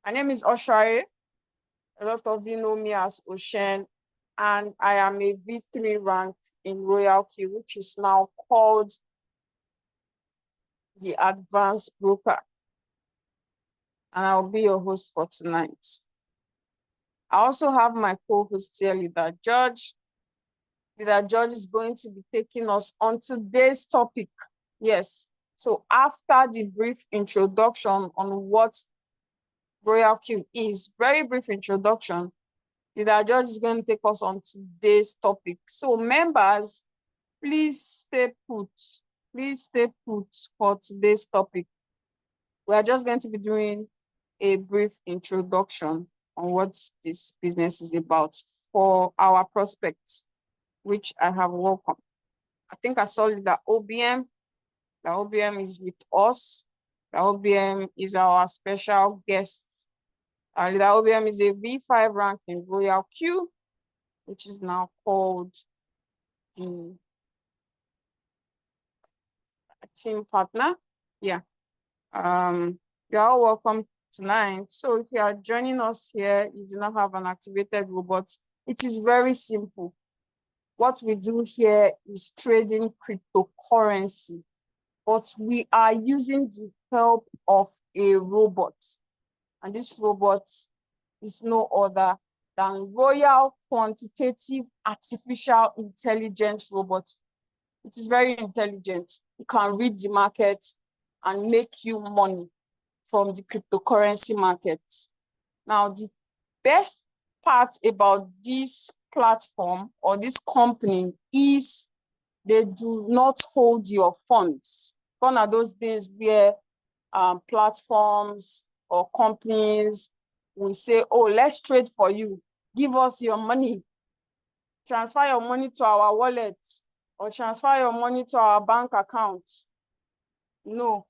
My name is Oshare. A lot of you know me as Ocean, and I am a V3 rank in Royalq, which is now called the Advanced Broker. And I'll be your host for tonight. I also have my co-host here, Leader George. Leader George is going to be taking us on today's topic. Yes. So after the brief introduction on what Royalq is, very brief introduction, Leader George is going to take us on today's topic. So members, please stay put. Please stay put for today's topic. We are just going to be doing a brief introduction on what this business is about for our prospects, which I have welcomed. I think I saw that OBM. The OBM is with us. The OBM is our special guest. The OBM is a V5 rank in Royalq, which is now called the team partner. Yeah. You're all welcome tonight. So if you are joining us here, you do not have an activated robot, it is very simple. What we do here is trading cryptocurrency, but we are using the help of a robot. And this robot is no other than Royal Quantitative Artificial Intelligence Robot. It is very intelligent. It can read the market and make you money from the cryptocurrency market. Now, the best part about this platform or this company is they do not hold your funds. Gone are those days where platforms or companies will say, oh, let's trade for you. Give us your money. Transfer your money to our wallet or transfer your money to our bank account. No.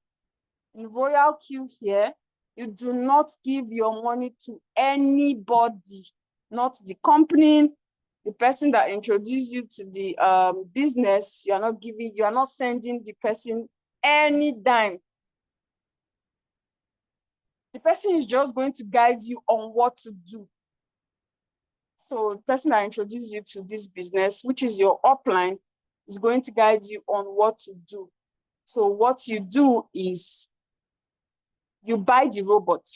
In Royalq here, you do not give your money to anybody, not the company, the person that introduced you to the business. You are not sending the person any dime. The person is just going to guide you on what to do. So the person that introduced you to this business, which is your upline, is going to guide you on what to do. So what you do is you buy the robot.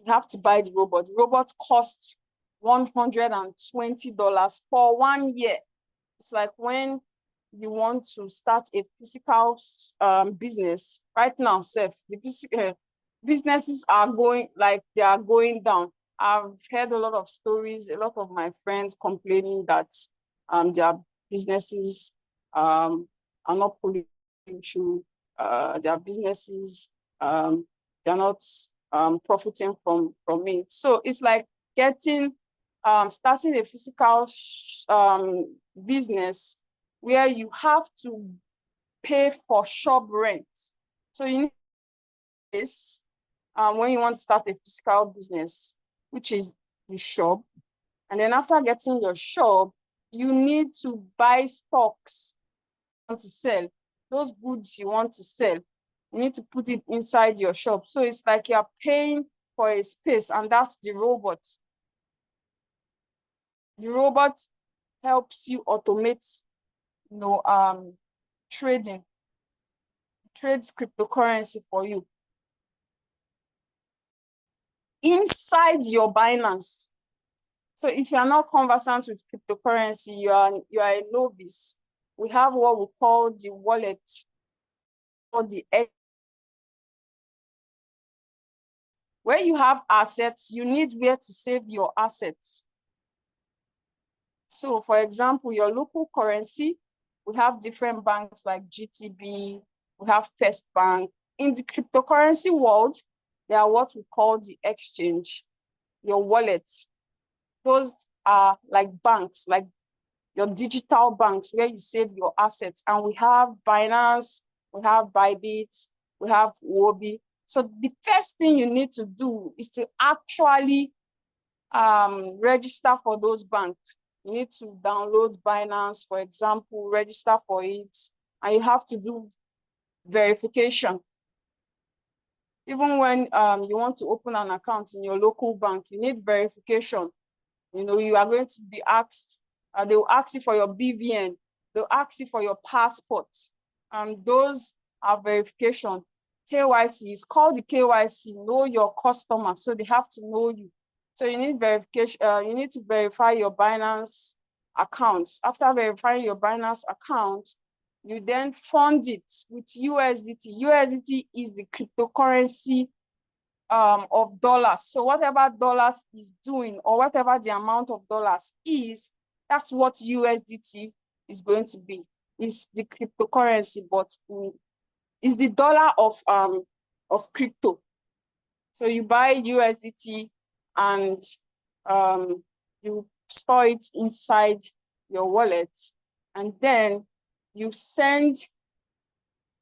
You have to buy the robot. The robot costs $120 for 1 year. It's like when you want to start a physical business. Right now, the businesses are going down. I've heard a lot of stories, a lot of my friends complaining that their businesses are not pulling through, their businesses, they're not profiting from it. So it's like starting a physical business where you have to pay for shop rent. So you need this when you want to start a physical business, which is the shop. And then after getting your shop, you need to buy stocks you want to sell. Those goods you want to sell, you need to put it inside your shop. So it's like you're paying for a space, and that's the robot. The robot helps you automate, trading. It trades cryptocurrency for you. Inside your Binance. So if you are not conversant with cryptocurrency, you are a novice. We have what we call the wallet or the edge. Where you have assets, you need where to save your assets. So for example, your local currency, we have different banks like GTB, we have First Bank. In the cryptocurrency world, they are what we call the exchange, your wallets. Those are like banks, like your digital banks where you save your assets. And we have Binance, we have Bybit, we have Wobi. So the first thing you need to do is to actually register for those banks. You need to download Binance, for example, register for it, and you have to do verification. Even when you want to open an account in your local bank, you need verification. You know, you are going to be asked, they will ask you for your BVN, they'll ask you for your passport. Those are verification. KYC is called the KYC, know your customer. So they have to know you. So you need verification, you need to verify your Binance accounts. After verifying your Binance account, you then fund it with USDT. USDT is the cryptocurrency of dollars. So whatever dollars is doing, or whatever the amount of dollars is, that's what USDT is going to be. It's the cryptocurrency, but it's the dollar of crypto. So you buy USDT and you store it inside your wallet, and then you send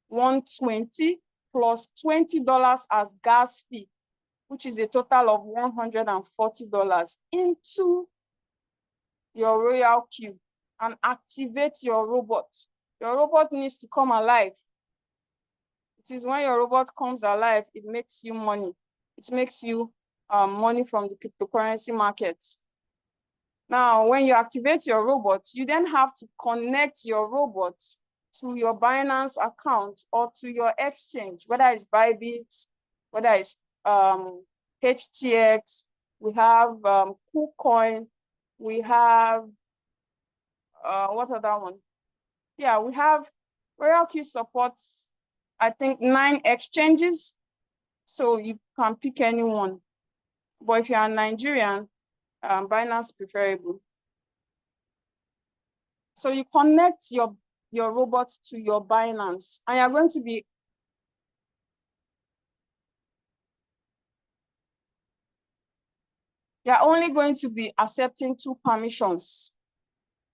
120 plus $20 as gas fee, which is a total of $140 into your Royalq, and activate your robot. Your robot needs to come alive. It is when your robot comes alive, it makes you money. It makes you money from the cryptocurrency market. Now, when you activate your robot, you then have to connect your robot to your Binance account or to your exchange, whether it's Bybit, whether it's HTX, we have KuCoin, we have, what other one? Yeah, we have, Royalq supports, I think, 9 exchanges, so you can pick any one. But if you're a Nigerian, Binance preferable. So you connect your robot to your Binance, and you're going to be only going to be accepting 2 permissions,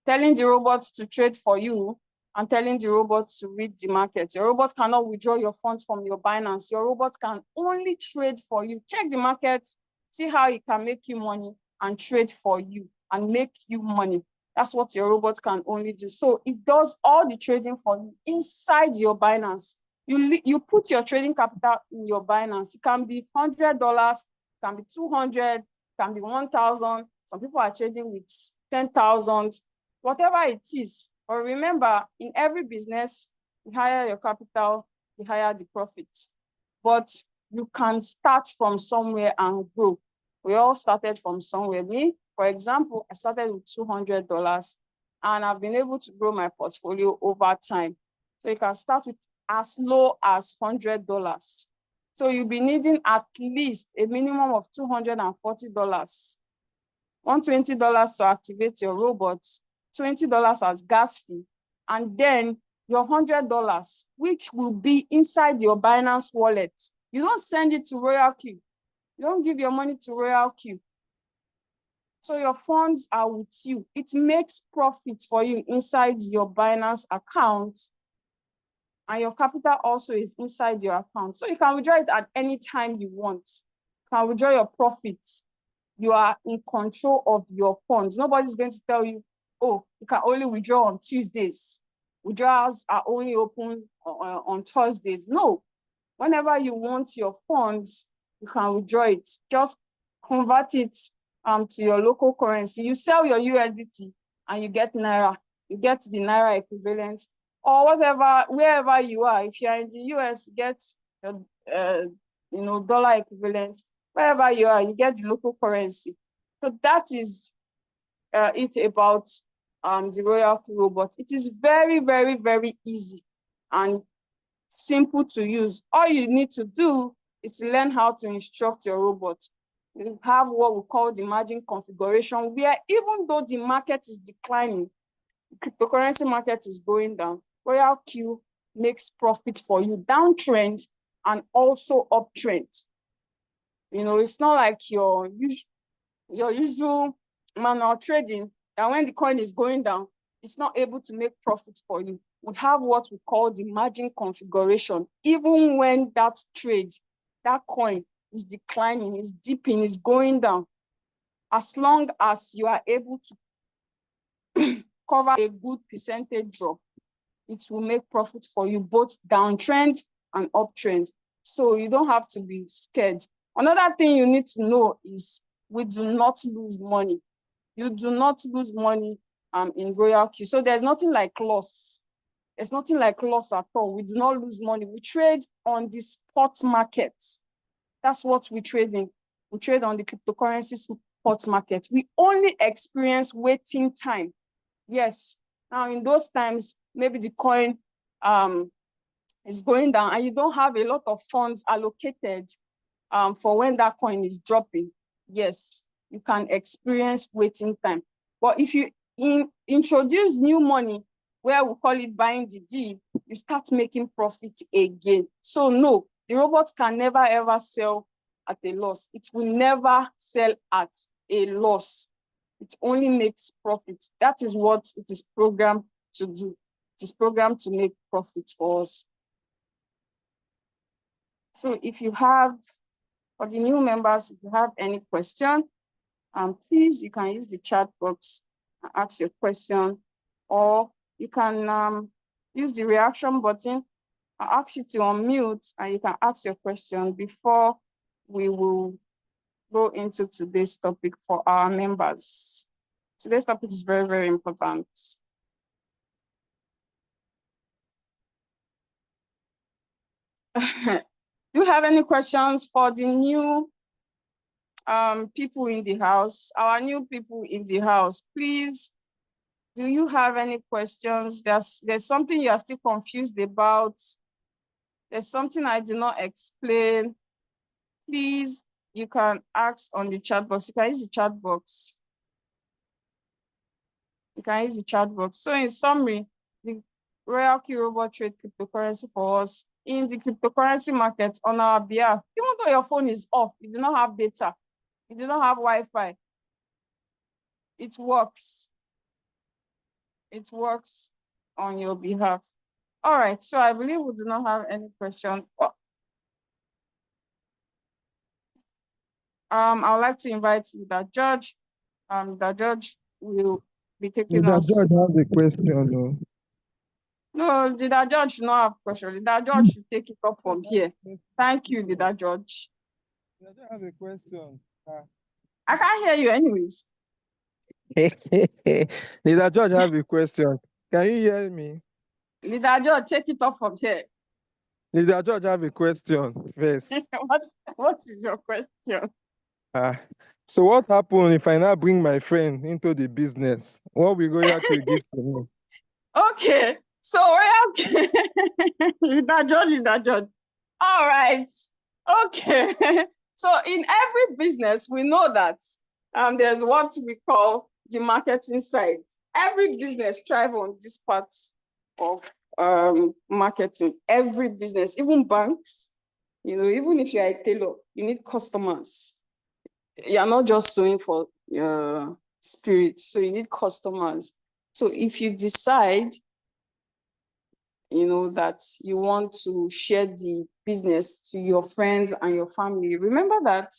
telling the robot to trade for you and telling the robot to read the market. Your robot cannot withdraw your funds from your Binance. Your robot can only trade for you. Check the market, see how it can make you money, and trade for you and make you money. That's what your robot can only do. So it does all the trading for you inside your Binance. You put your trading capital in your Binance. It can be $100, it can be 200, it can be 1,000. Some people are trading with 10,000, whatever it is. But remember, in every business, the higher your capital, the higher the profit. But you can start from somewhere and grow. We all started from somewhere. Me, for example, I started with $200, and I've been able to grow my portfolio over time. So you can start with as low as $100. So you'll be needing at least a minimum of $240. $120 to activate your robot, $20 as gas fee, and then your $100, which will be inside your Binance wallet. You don't send it to Royalq. You don't give your money to Royalq. So your funds are with you. It makes profit for you inside your Binance account, and your capital also is inside your account. So you can withdraw it at any time you want. You can withdraw your profits. You are in control of your funds. Nobody's going to tell you, oh, you can only withdraw on Tuesdays. Withdrawals are only open on Thursdays. No, whenever you want your funds, you can withdraw it. Just convert it to your local currency. You sell your USDT and you get Naira. You get the Naira equivalent, or whatever, wherever you are. If you are in the US, you get dollar equivalent. Wherever you are, you get the local currency. So that is it about the Royalq robot. It is very, very, very easy and simple to use. All you need to do is to learn how to instruct your robot. You have what we call the margin configuration, where even though the market is declining, the cryptocurrency market is going down, Royalq makes profit for you downtrend and also uptrend. You know, it's not like your usual manual trading that when the coin is going down, it's not able to make profit for you. We have what we call the margin configuration. Even when that trade, that coin is declining, is dipping, is going down, as long as you are able to cover a good percentage drop, it will make profit for you, both downtrend and uptrend. So you don't have to be scared. Another thing you need to know is we do not lose money. You do not lose money in Royalq. So there's nothing like loss. There's nothing like loss at all. We do not lose money. We trade on the spot market. That's what we trade in. We trade on the cryptocurrency spot market. We only experience waiting time. Yes. Now in those times, maybe the coin is going down and you don't have a lot of funds allocated for when that coin is dropping. Yes, you can experience waiting time. But if you introduce new money, where we call it buying the dip, you start making profit again. So no, the robot can never ever sell at a loss. It will never sell at a loss. It only makes profit. That is what it is programmed to do. It is programmed to make profits for us. So if you have, for the new members, if you have any question, please, you can use the chat box and ask your question, or you can use the reaction button. I'll ask you to unmute and you can ask your question before we will go into today's topic for our members. Today's topic is very, very important. Do you have any questions for the new people in the house? Our new people in the house, please, do you have any questions? There's something you are still confused about. There's something I did not explain. Please, you can ask on the chat box. You can use the chat box. You can use the chat box. So in summary, the Royalq robot trade cryptocurrency for us in the cryptocurrency market on our behalf. Even though your phone is off, you do not have data, you do not have Wi-Fi, it works. It works on your behalf. All right, so I believe we do not have any question. I would like to invite the judge. The judge will be taking us. The judge has a question. No, the judge should not have question. The judge should take it up from here. Thank you, the judge. The judge has a question. I can't hear you anyways. The judge have a question. Can you hear me? The judge, take it up from here. The judge have a question first. What is your question? So what happens if I now bring my friend into the business? What will Royalq give to me? Okay, so Royalq, the judge. All right, okay. So in every business, we know that there's what we call the marketing side. Every business thrives on this part of marketing. Every business, even banks, even if you're a tailor, you need customers. You're not just sewing for spirit, so you need customers. So if you decide, that you want to share the business to your friends and your family, remember that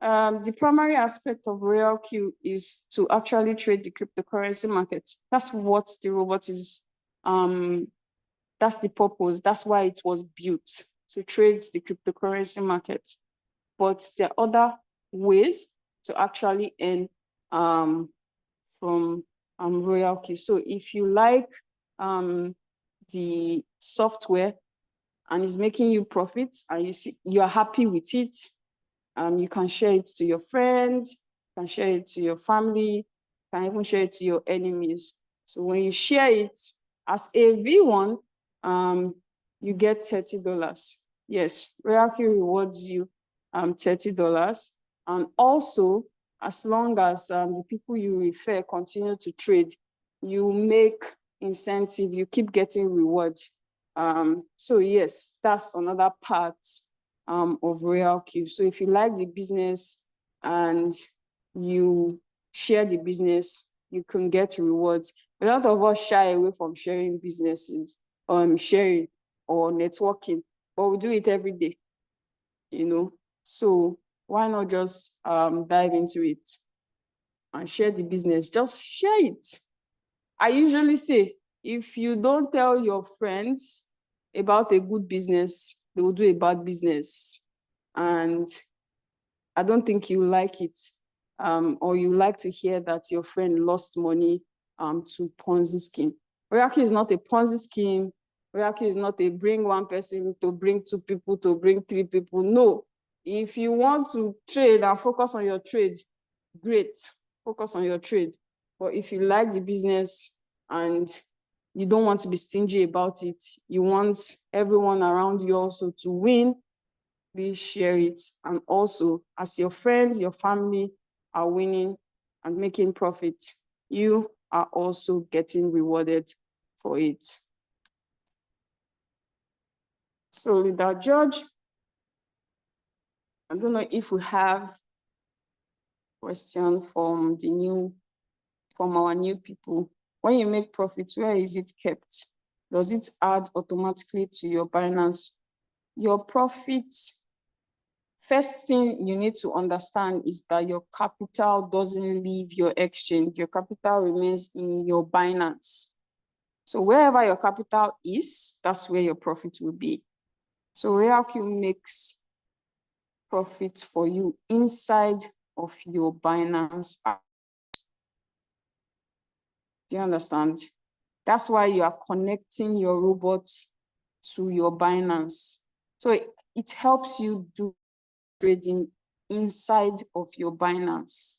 the primary aspect of Royalq is to actually trade the cryptocurrency market. That's what the robot is, that's the purpose. That's why it was built, to trade the cryptocurrency market. But there are other ways to actually earn from Royalq. So if you like the software and it's making you profits and you are happy with it, you can share it to your friends, you can share it to your family, you can even share it to your enemies. So when you share it as a V1, you get $30. Yes, Royalq rewards you $30. And also, as long as the people you refer continue to trade, you make incentive, you keep getting rewards. So yes, that's another part of Royalq. So if you like the business and you share the business, you can get rewards. A lot of us shy away from sharing businesses, sharing or networking, but we do it every day, So why not just dive into it and share the business? Just share it. I usually say, if you don't tell your friends about a good business, they will do a bad business. And I don't think you like it, or you like to hear that your friend lost money to Ponzi scheme. Royalq is not a Ponzi scheme. Royalq is not a bring one person to bring two people to bring three people. No, if you want to trade and focus on your trade, great, focus on your trade. But if you like the business and you don't want to be stingy about it, you want everyone around you also to win, please share it. And also, as your friends, your family are winning and making profit, you are also getting rewarded for it. So with that, George, I don't know if we have question from our new people. When you make profits, where is it kept? Does it add automatically to your Binance? Your profits, first thing you need to understand is that your capital doesn't leave your exchange. Your capital remains in your Binance. So wherever your capital is, that's where your profit will be. So Royalq makes profits for you inside of your Binance app. Do you understand? That's why you are connecting your robot to your Binance. So it helps you do trading inside of your Binance.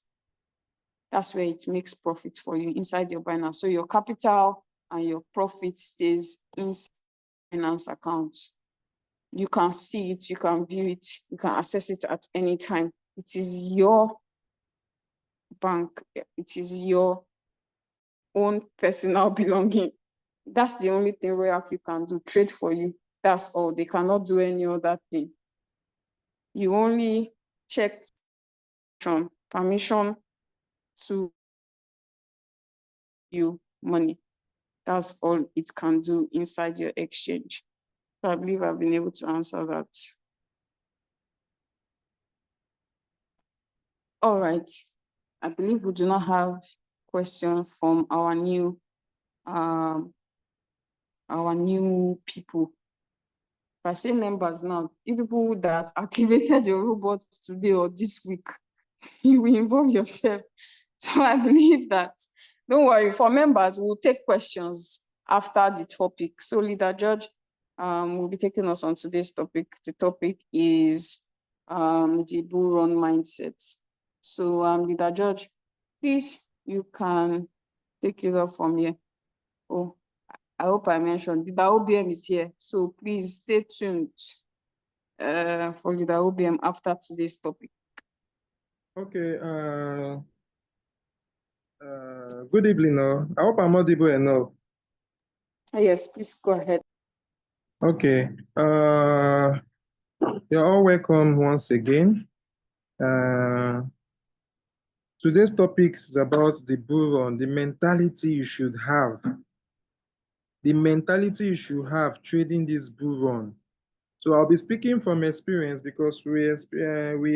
That's where it makes profit for you inside your Binance. So your capital and your profit stays inside Binance account. You can see it, you can view it, you can access it at any time. It is your bank, it is your own personal belonging. That's the only thing Royalq can do, trade for you. That's all. They cannot do any other thing. You only check permission to you money. That's all it can do inside your exchange. So I believe I've been able to answer that. All right. I believe we do not have questions from our new people. If I say members now, you people that activated your robot today or this week, you will involve yourself. So I believe that, don't worry, for members, we'll take questions after the topic. So Leader George will be taking us on today's topic. The topic is the Bullrun mindset. So Leader George, please, you can take it up from here. Oh, I hope I mentioned Leader OBM is here. So please stay tuned for Leader OBM after today's topic. Okay. Good evening. I hope I'm audible enough. Yes, please go ahead. Okay. You're all welcome once again. Today's topic is about the Bullrun, the mentality you should have. The mentality you should have trading this Bullrun. So I'll be speaking from experience because we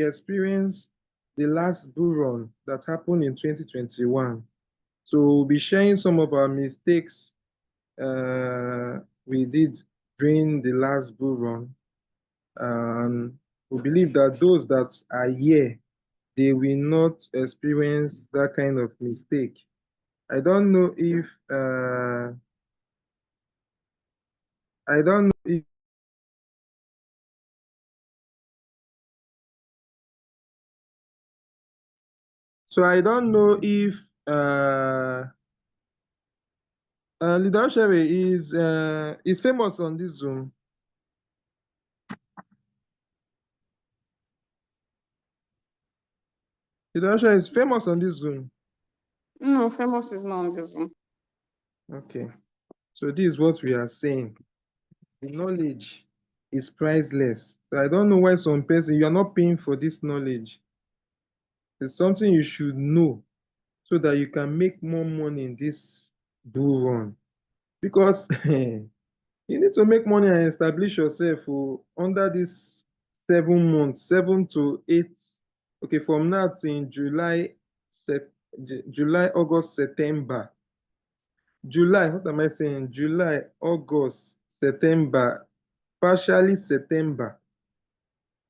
experienced the last Bullrun that happened in 2021. So we'll be sharing some of our mistakes we did during the last Bullrun. And we believe that those that are here, they will not experience that kind of mistake. I don't know if I don't know if so I don't know if Leader Sherry is famous on this Zoom. Leader Sherry is famous on this Zoom. No, famous is not on this one. Okay. So this is what we are saying. The knowledge is priceless. So I don't know why some person, you are not paying for this knowledge. It's something you should know so that you can make more money in this bull run. Because you need to make money and establish yourself under this 7 months, 7 to 8. Okay, from now in July, August, September. July, what am I saying? July, August, September, partially September.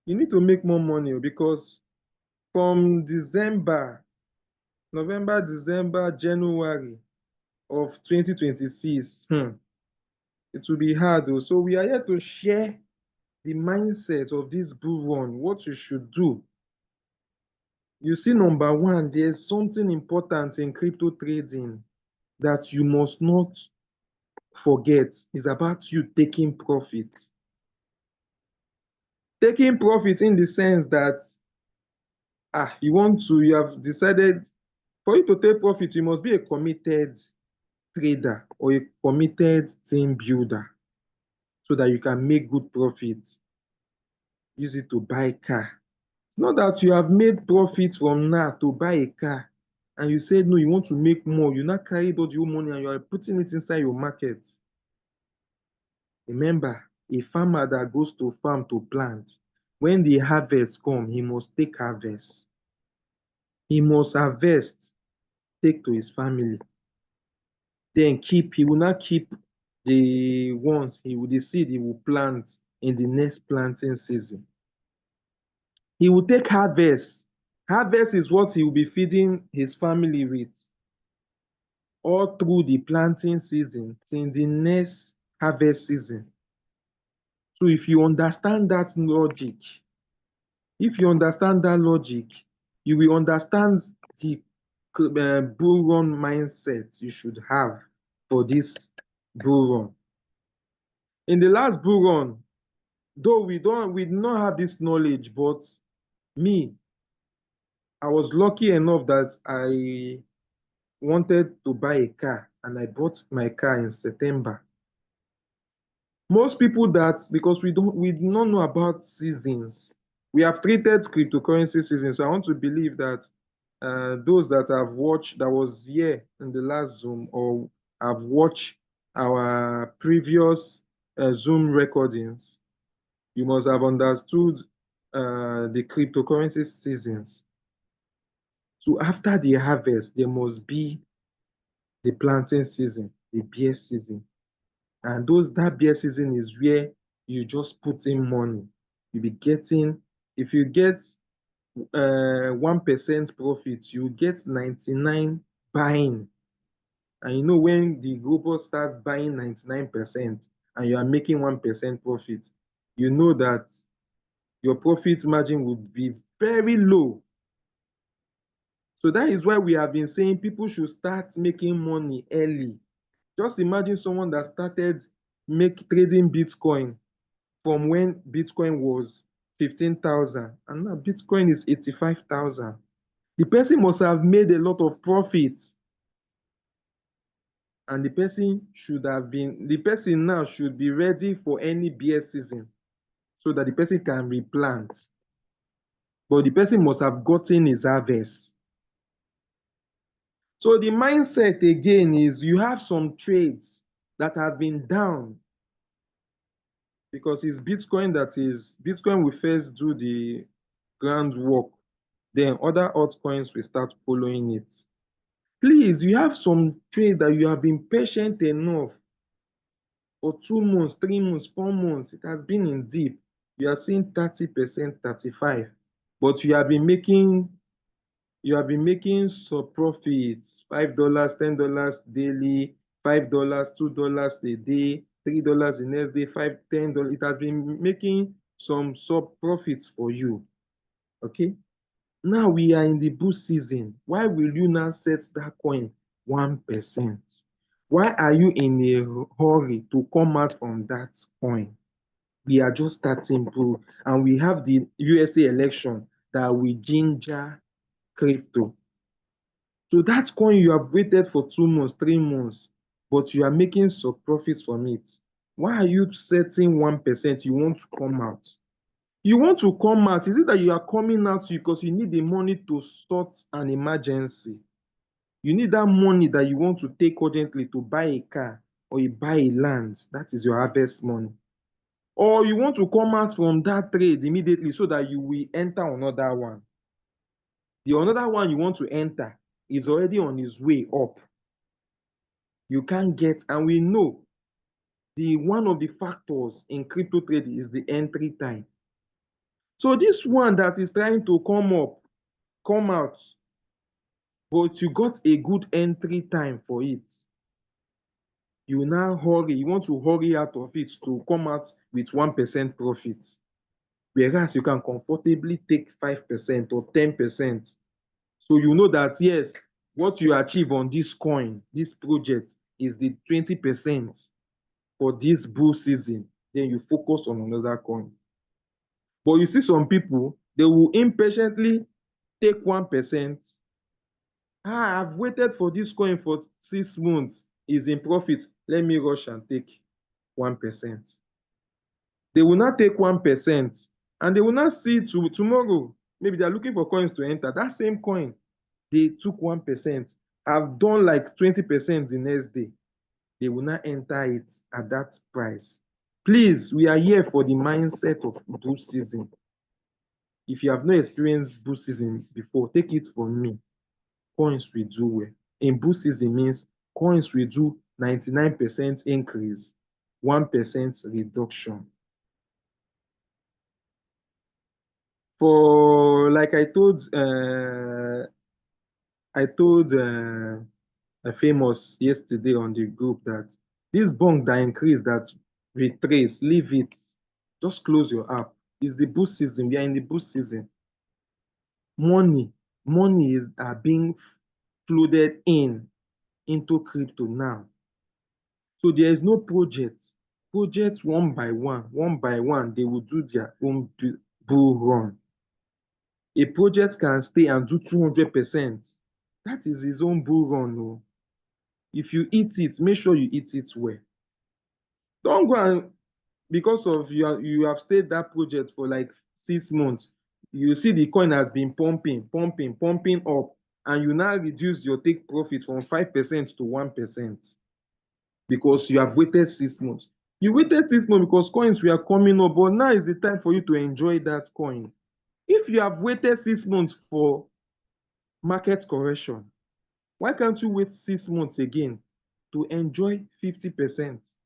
You need to make more money because from December, November, December, January of 2026, it will be hard. So we are here to share the mindset of this bull run, what you should do. You see, number one, there's something important in crypto trading that you must not forget. Is about you taking profit. Taking profit in the sense that you have decided for you to take profit, you must be a committed trader or a committed team builder so that you can make good profit. Use it to buy car. It's not that you have made profit from now to buy a car and you said no, you want to make more. You now carry all your money and you are putting it inside your market. Remember, a farmer that goes to farm to plant, when the harvest come, he must take harvest. He must harvest, take to his family. Then he will not keep the ones, the seed he will plant in the next planting season. He will take harvest. Harvest is what he will be feeding his family with all through the planting season till the next harvest season. So if you understand that logic, you will understand the bull run mindset you should have for this bull run. In the last bull run, though we did not have this knowledge, but me, I was lucky enough that I wanted to buy a car and I bought my car in September. Most people that because we do not know about seasons. We have treated cryptocurrency season. So I want to believe that those that have watched that was here in the last Zoom or have watched our previous Zoom recordings, you must have understood the cryptocurrency seasons. So after the harvest, there must be the planting season, the bear season. And that bear season is where you just put in money. You'll be getting, if you get 1% profit, you get 99 buying. And you know when the robot starts buying 99% and you are making 1% profit, you know that your profit margin would be very low. So that is why we have been saying people should start making money early. Just imagine someone that started trading Bitcoin from when Bitcoin was 15,000 and now Bitcoin is 85,000. The person must have made a lot of profits. And the person now should be ready for any bear season so that the person can replant. But the person must have gotten his harvest. So the mindset again is you have some trades that have been down because it's Bitcoin will first do the groundwork, then other altcoins will start following it. Please, you have some trade that you have been patient enough for 2 months, 3 months, 4 months. It has been in deep. You are seeing 30%, 35%, but you have been making some profits, $5, $10 daily, $5, $2 a day, $3 the next day, $10. It has been making some sub profits for you. Okay. Now we are in the bull season. Why will you now set that coin 1%? Why are you in a hurry to come out from that coin? We are just starting bull and we have the USA election that will ginger crypto. So that coin you have waited for 2 months, 3 months, but you are making some profits from it. Why are you setting 1%? You want to come out. You want to come out. Is it that you are coming out because you need the money to sort an emergency? You need that money that you want to take urgently to buy a car or you buy a land. That is your harvest money. Or you want to come out from that trade immediately so that you will enter another one. The another one you want to enter is already on its way up. You can't get, and we know the one of the factors in crypto trading is the entry time. So this one that is trying to come out, but you got a good entry time for it. You now hurry, you want to hurry out of it to come out with 1% profit. Whereas you can comfortably take 5% or 10%. So you know that yes, what you achieve on this coin, this project, is the 20% for this bull season. Then you focus on another coin. But you see some people, they will impatiently take 1%. I've waited for this coin for 6 months, is in profit. Let me rush and take 1%. They will not take 1% and they will not see tomorrow. Maybe they're looking for coins to enter. That same coin, they took 1%. I've done like 20% the next day. They will not enter it at that price. Please, we are here for the mindset of bull season. If you have not experienced bull season before, take it from me. Coins will do well. In bull season means coins will do 99% increase, 1% reduction. For like I told a famous yesterday on the group that this bunk that increase that retrace, leave it. Just close your app. It's the boost season. We are in the boost season. Money, money are being flooded into crypto now. So there is no project. Projects one by one, they will do their own bull run. A project can stay and do 200%. That is his own bull run. Oh. If you eat it, make sure you eat it well. Don't go and because of you have stayed that project for like 6 months, you see the coin has been pumping up, and you now reduce your take profit from 5% to 1% because you have waited 6 months. You waited 6 months because coins were coming up, but now is the time for you to enjoy that coin. If you have waited 6 months for market correction, why can't you wait 6 months again to enjoy 50%?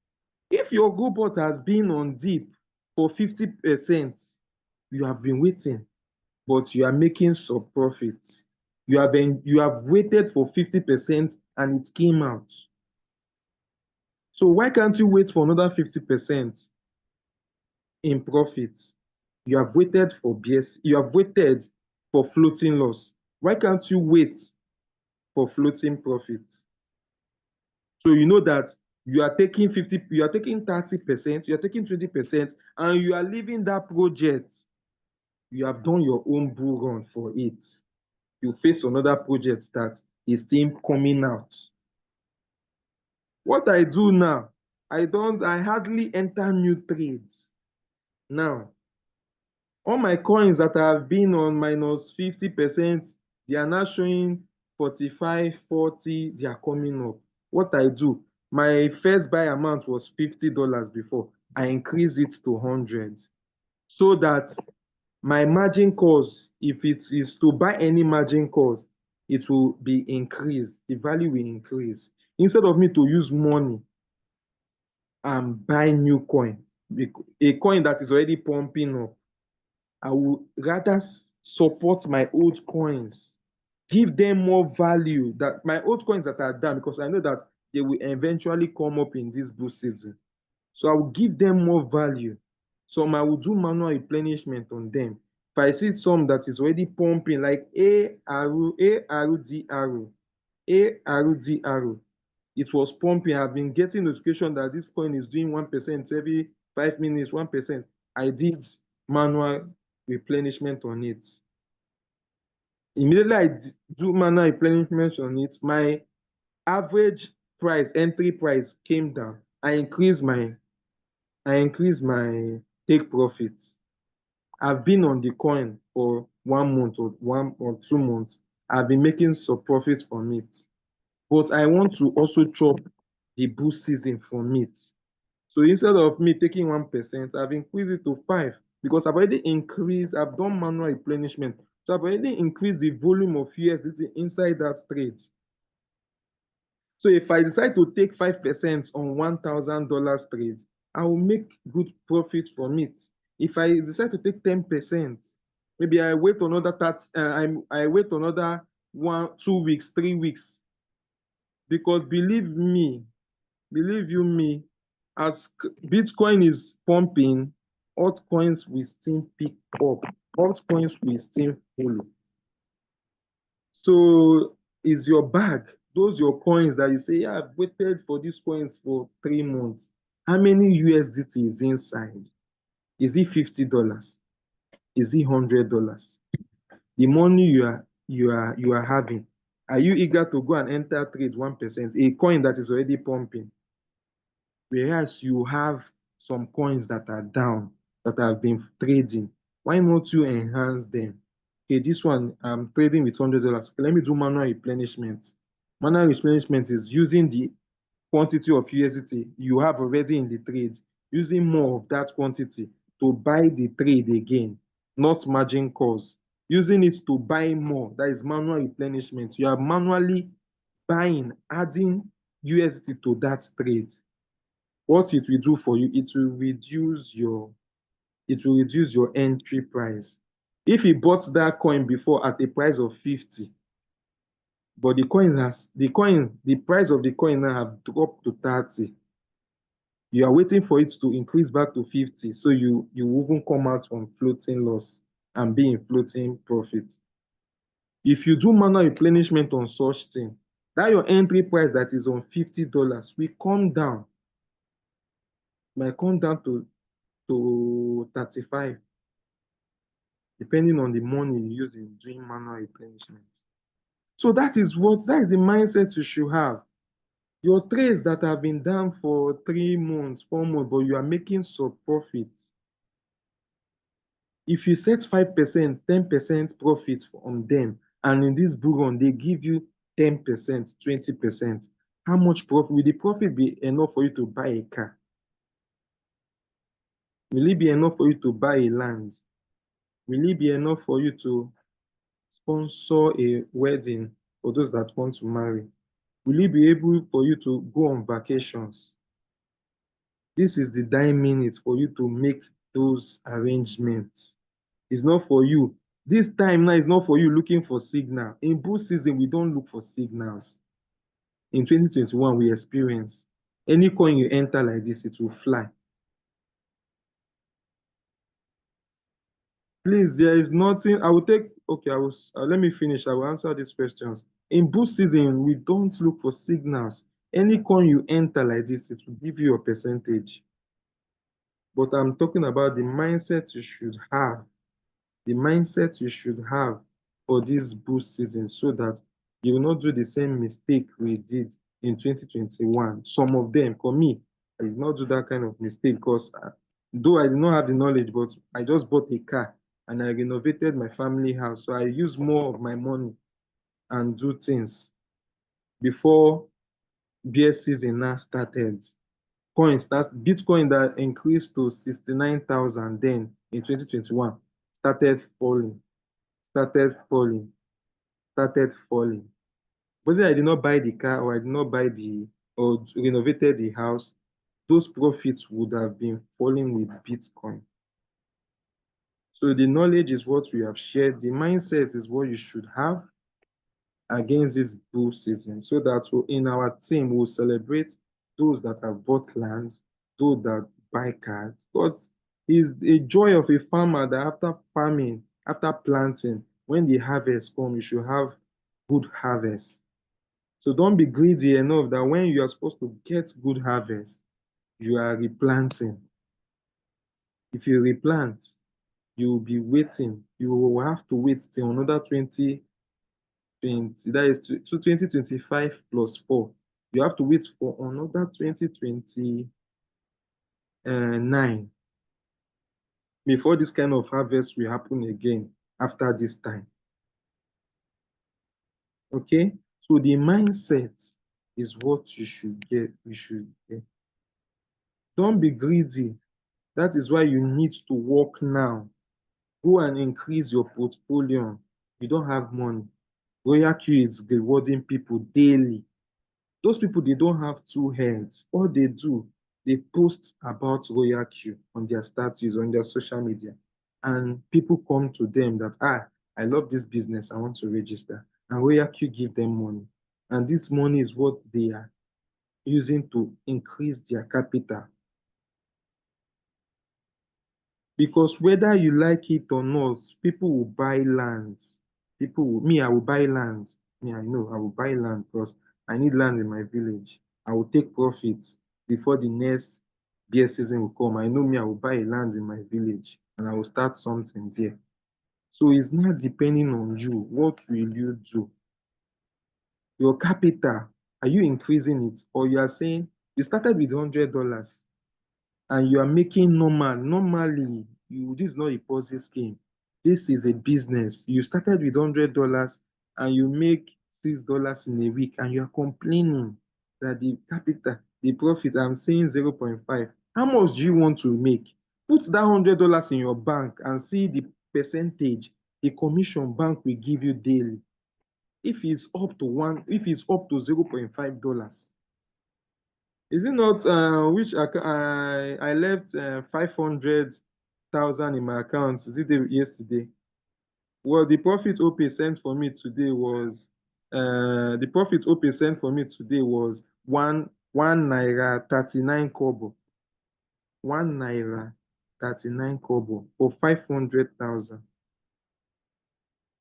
If your GoBot has been on dip for 50%, you have been waiting, but you are making some profit. You have waited for 50% and it came out. So why can't you wait for another 50% in profit? You have waited for BS, you have waited for floating loss. Why can't you wait for floating profit? So you know that you are taking 50, you are taking 30%, you are taking 20%, and you are leaving that project. You have done your own bull run for it. You face another project that is still coming out. What I do now, I hardly enter new trades. Now, all my coins that have been on minus 50%, they are now showing 45, 40, they are coming up. What I do, my first buy amount was $50 before. I increase it to 100 so that my margin calls, if it is to buy any margin calls, it will be increased. The value will increase. Instead of me to use money and buy new coin, a coin that is already pumping up, I would rather support my old coins, give them more value. That my old coins that are down, because I know that they will eventually come up in this bull season. So I will give them more value. Some I will do manual replenishment on them. If I see some that is already pumping, like ARUDRO, it was pumping. I've been getting notification that this coin is doing 1% every 5 minutes, 1%. I did manual replenishment on it. Immediately I do manual replenishment on it, my average price, entry price came down. I increased my take profits. I've been on the coin for 1 month or 2 months. I've been making some profits from it. But I want to also chop the boost season from it. So instead of me taking 1%, I've increased it to 5 because I've already increased, I've done manual replenishment. So I've already increased the volume of USDT inside that trade. So if I decide to take 5% on $1,000 trade, I will make good profit from it. If I decide to take 10%, maybe I wait another 30, I wait another 1, 2 weeks, 3 weeks. Because believe you me, as Bitcoin is pumping, altcoins will still pick up. Altcoins will still follow. So is your bag, those your coins that you say, yeah, I've waited for these coins for 3 months. How many USDT is inside? Is it $50? Is it $100? The money you are having, are you eager to go and enter trade 1%, a coin that is already pumping? Whereas you have some coins that are down, that have been trading. Why not you enhance them? Okay, this one I'm trading with $100. Okay, let me do manual replenishment. Manual replenishment is using the quantity of USDT you have already in the trade, using more of that quantity to buy the trade again, not margin calls. Using it to buy more, that is manual replenishment. You are manually buying, adding USDT to that trade. What it will do for you, it will reduce your entry price. If you bought that coin before at a price of 50, but the price of the coin now have dropped to 30, you are waiting for it to increase back to 50, so you will even come out from floating loss and be in floating profit. If you do manual replenishment on such thing, that your entry price that is on $50 will come down, might come down to 35, depending on the money you use in doing manual replenishment. So that is the mindset you should have. Your trades that have been down for 3 months, 4 months, but you are making some profits. If you set 5%, 10% profit on them, and in this Bullrun they give you 10%, 20%, how much profit will the profit be enough for you to buy a car? Will it be enough for you to buy a land? Will it be enough for you to sponsor a wedding for those that want to marry? Will it be able for you to go on vacations? This is the dying minute for you to make those arrangements. It's not for you. This time now is not for you looking for signal. In bull season, we don't look for signals. In 2021, we experience any coin you enter like this, it will fly. Please, there is nothing. I will take, okay, let me finish. I will answer these questions. In bull season, we don't look for signals. Any coin you enter like this, it will give you a percentage. But I'm talking about the mindset you should have. The mindset you should have for this bull season, so that you will not do the same mistake we did in 2021. Some of them, for me, I did not do that kind of mistake because though I did not have the knowledge, but I just bought a car and I renovated my family house. So I used more of my money and do things before bear season now started. Bitcoin that increased to 69,000 then in 2021 started falling, started falling, started falling. Was it I did not buy the car, or I did not buy or renovated the house, those profits would have been falling with Bitcoin. So the knowledge is what we have shared. The mindset is what you should have against this bull season, so that in our team we'll celebrate those that have bought lands, those that buy cars. But it's a joy of a farmer that after farming, after planting, when the harvest comes, you should have good harvest. So don't be greedy enough that when you are supposed to get good harvest, you are replanting. If you replant, you will be waiting. You will have to wait till another 2020, that is to 2025 plus 4. You have to wait for another 2029 before this kind of harvest will happen again after this time. Okay, so the mindset is what you should get. Don't be greedy. That is why you need to work now. Go and increase your portfolio. You don't have money. Royalq is rewarding people daily. Those people, they don't have two heads. All they do, they post about Royalq on their status, on their social media. And people come to them that, I love this business, I want to register. And Royalq give them money. And this money is what they are using to increase their capital. Because whether you like it or not, people will buy lands. I will buy land. Me, I know, I will buy land because I need land in my village. I will take profits before the next beer season will come. I know me, I will buy a land in my village and I will start something there. So it's not depending on you. What will you do? Your capital, are you increasing it? Or you are saying you started with $100 and you are making normally, this is not a Ponzi scheme. This is a business. You started with $100 and you make $6 in a week and you are complaining that the capital, the profit, I'm saying 0.5. How much do you want to make? Put that $100 in your bank and see the percentage the commission bank will give you daily. If it's up to $0.5, is it not I left 500,000 in my account? Is it yesterday? Well, the profit OP sent for me today was one naira 39 kobo. 1 naira 39 kobo for 500,000.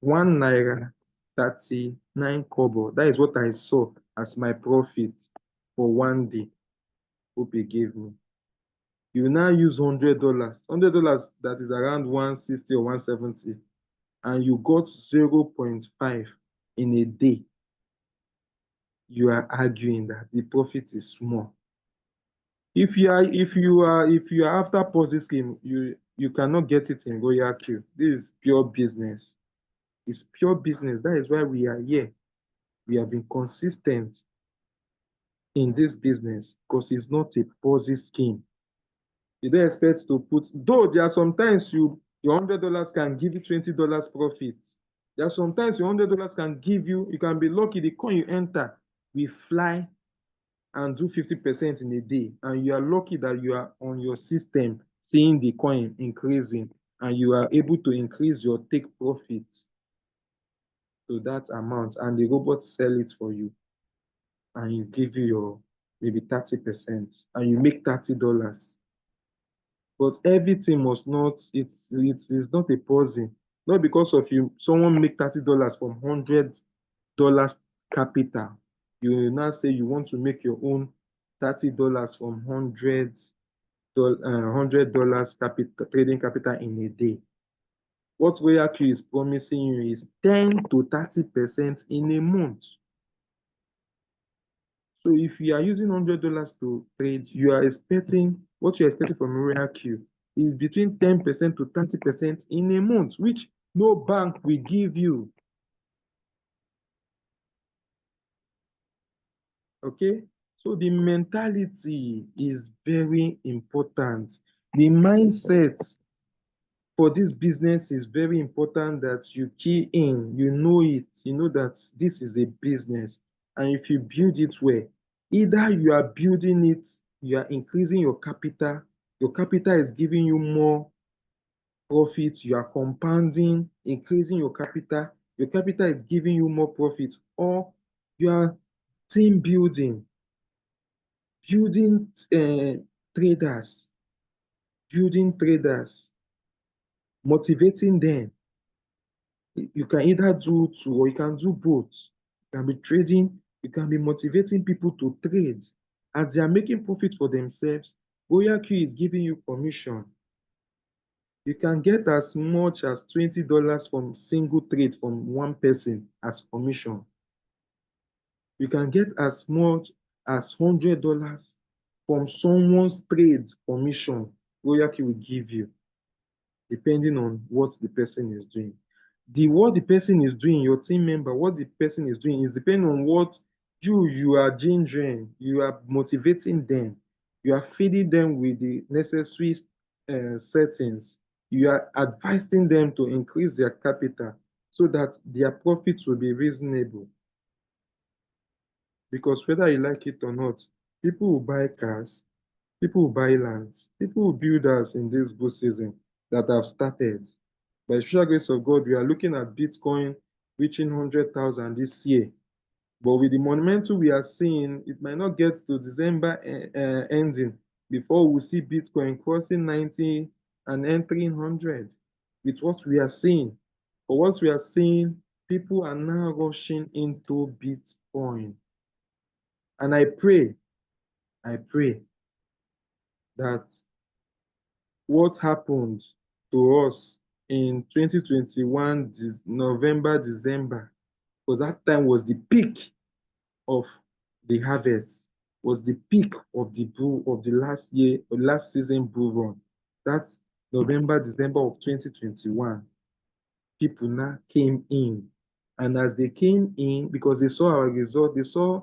1 naira 39 kobo. That is what I saw as my profit for one day. OP gave me. You now use $100, that is around 160 or 170, and you got 0.5 in a day. You are arguing that the profit is small. If you are after Ponzi scheme, you cannot get it in Royalq. This is pure business. It's pure business. That is why we are here. We have been consistent in this business because it's not a Ponzi scheme. You don't expect to put, though there are sometimes your $100 can give you $20 profit. There are sometimes your $100 can give you can be lucky, the coin you enter will fly and do 50% in a day. And you are lucky that you are on your system seeing the coin increasing and you are able to increase your take profits to that amount and the robot sell it for you and you give you your maybe 30% and you make $30. But everything must not, it's not a pausing. Not because of you, someone make $30 from $100 capital. You will now say you want to make your own $30 from $100 capital trading capital in a day. What Royalq is promising you is 10 to 30% in a month. So if you are using $100 to trade, what you're expecting from Royalq is between 10% to 30% in a month, which no bank will give you. Okay? So the mentality is very important. The mindset for this business is very important that you key in, you know it, you know that this is a business. And if you build it well, either you are building it, you are increasing your capital is giving you more profits, you are compounding, increasing your capital is giving you more profits, or you are team building, building traders, building traders, motivating them. You can either do two or you can do both. You can be trading, you can be motivating people to trade. As they are making profit for themselves, Royalq is giving you commission. You can get as much as $20 from single trade from one person as commission. You can get as much as $100 from someone's trade commission. Royalq will give you, depending on what the person is doing. What the person is doing, your team member, what the person is doing is depending on what you are gingering, you are motivating them, you are feeding them with the necessary settings, you are advising them to increase their capital so that their profits will be reasonable. because whether you like it or not, people will buy cars, people will buy lands, people will build us in this bull season that have started. By the special grace of God, we are looking at Bitcoin reaching 100,000 this year. But with the monumental we are seeing, it might not get to December ending before we see Bitcoin crossing 90 and entering 100 with what we are seeing. For what we are seeing, people are now rushing into Bitcoin. And I pray that what happened to us in 2021, November, December, because that time was the peak of the harvest, was the peak of the last year or last season bull run. That's November, December of 2021. People now came in. And as they came in, because they saw our result, they saw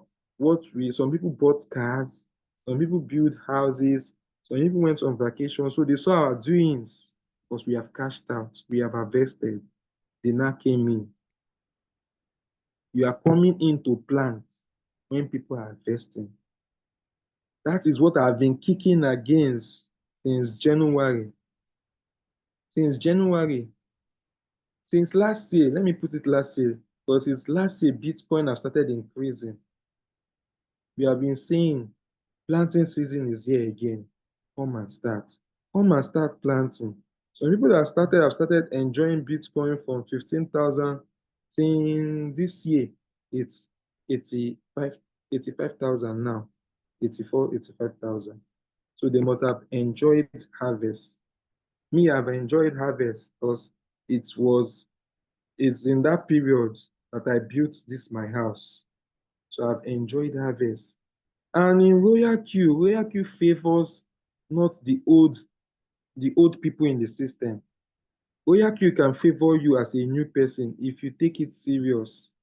some people bought cars, some people built houses, some people went on vacation. So they saw our doings because we have cashed out, we have harvested. They now came in. You are coming in to plant when people are investing. That is what I've been kicking against since January. Since January. Since last year, let me put it last year, because since last year, Bitcoin have started increasing. We have been saying planting season is here again. Come and start. Come and start planting. Some people that have started enjoying Bitcoin from 15,000 till this year. It's 85,000 now. 84, 85,000. So they must have enjoyed harvest. Me, I've enjoyed harvest because it's in that period that I built this my house. So I've enjoyed harvest. And in Royalq favors not the old people in the system. Royalq can favor you as a new person if you take it serious.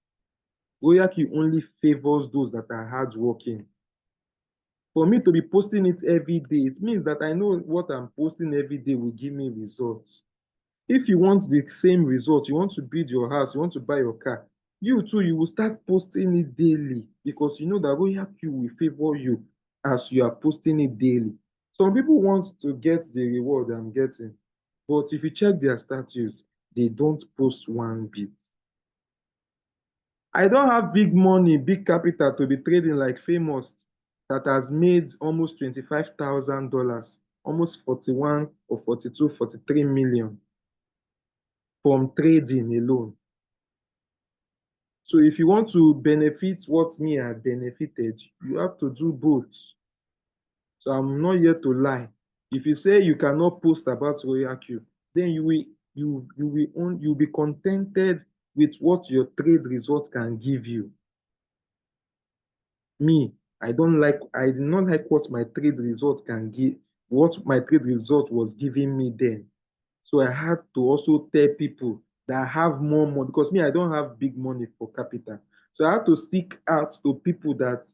Royalq only favors those that are hardworking. For me to be posting it every day, it means that I know what I'm posting every day will give me results. If you want the same result, you want to build your house, you want to buy your car, you too, you will start posting it daily because you know that Royalq will favor you as you are posting it daily. Some people want to get the reward I'm getting, but if you check their status, they don't post one bit. I don't have big money, big capital to be trading like Famous that has made almost $25,000, almost 41 or 42, 43 million from trading alone. So if you want to benefit what me I benefited, you have to do both. So I'm not here to lie. If you say you cannot post about Royalq, then you'll be contented with what your trade results can give you. Me, I did not like what my trade result can give, what my trade result was giving me then. So I had to also tell people that have more money because me, I don't have big money for capital. So I had to seek out to people that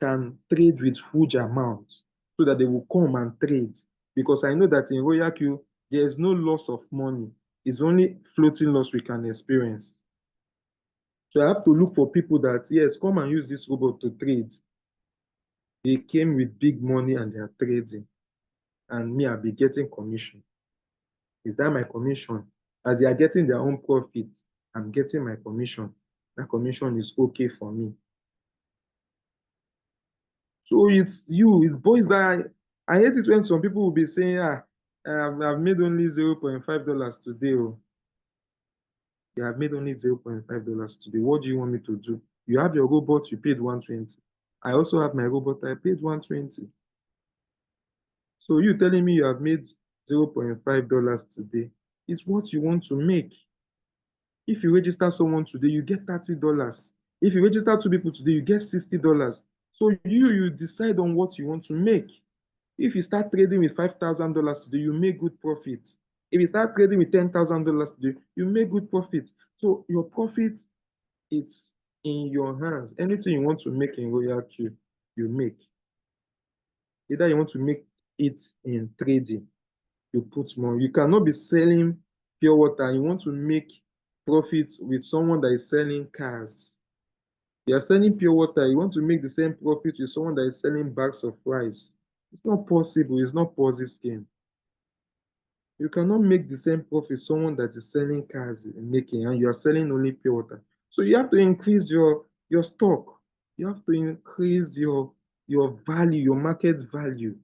can trade with huge amounts so that they will come and trade. Because I know that in Royalq, there is no loss of money. It's only floating loss we can experience. So I have to look for people that, yes, come and use this robot to trade. They came with big money and they are trading. And me, I'll be getting commission. Is that my commission? As they are getting their own profit, I'm getting my commission. That commission is okay for me. So it boils down. I hate it when some people will be saying, I've made only $0.5 today. Oh, you have made only $0.5 today. What do you want me to do? You have your robot, you paid 120. I also have my robot, I paid 120. So you telling me you have made $0.5 today is what you want to make. If you register someone today, you get $30. If you register two people today, you get $60. So you decide on what you want to make. If you start trading with $5,000 today, you make good profit. If you start trading with $10,000 today, you make good profit. So your profit is in your hands. Anything you want to make in Royalq, you make. Either you want to make it in trading, you put more. You cannot be selling pure water and you want to make profits with someone that is selling cars. You are selling pure water, you want to make the same profit with someone that is selling bags of rice. It's not possible, it's not Ponzi scheme. You cannot make the same profit someone that is selling cars making and you are selling only pure water. So you have to increase your stock. You have to increase your value, your market value.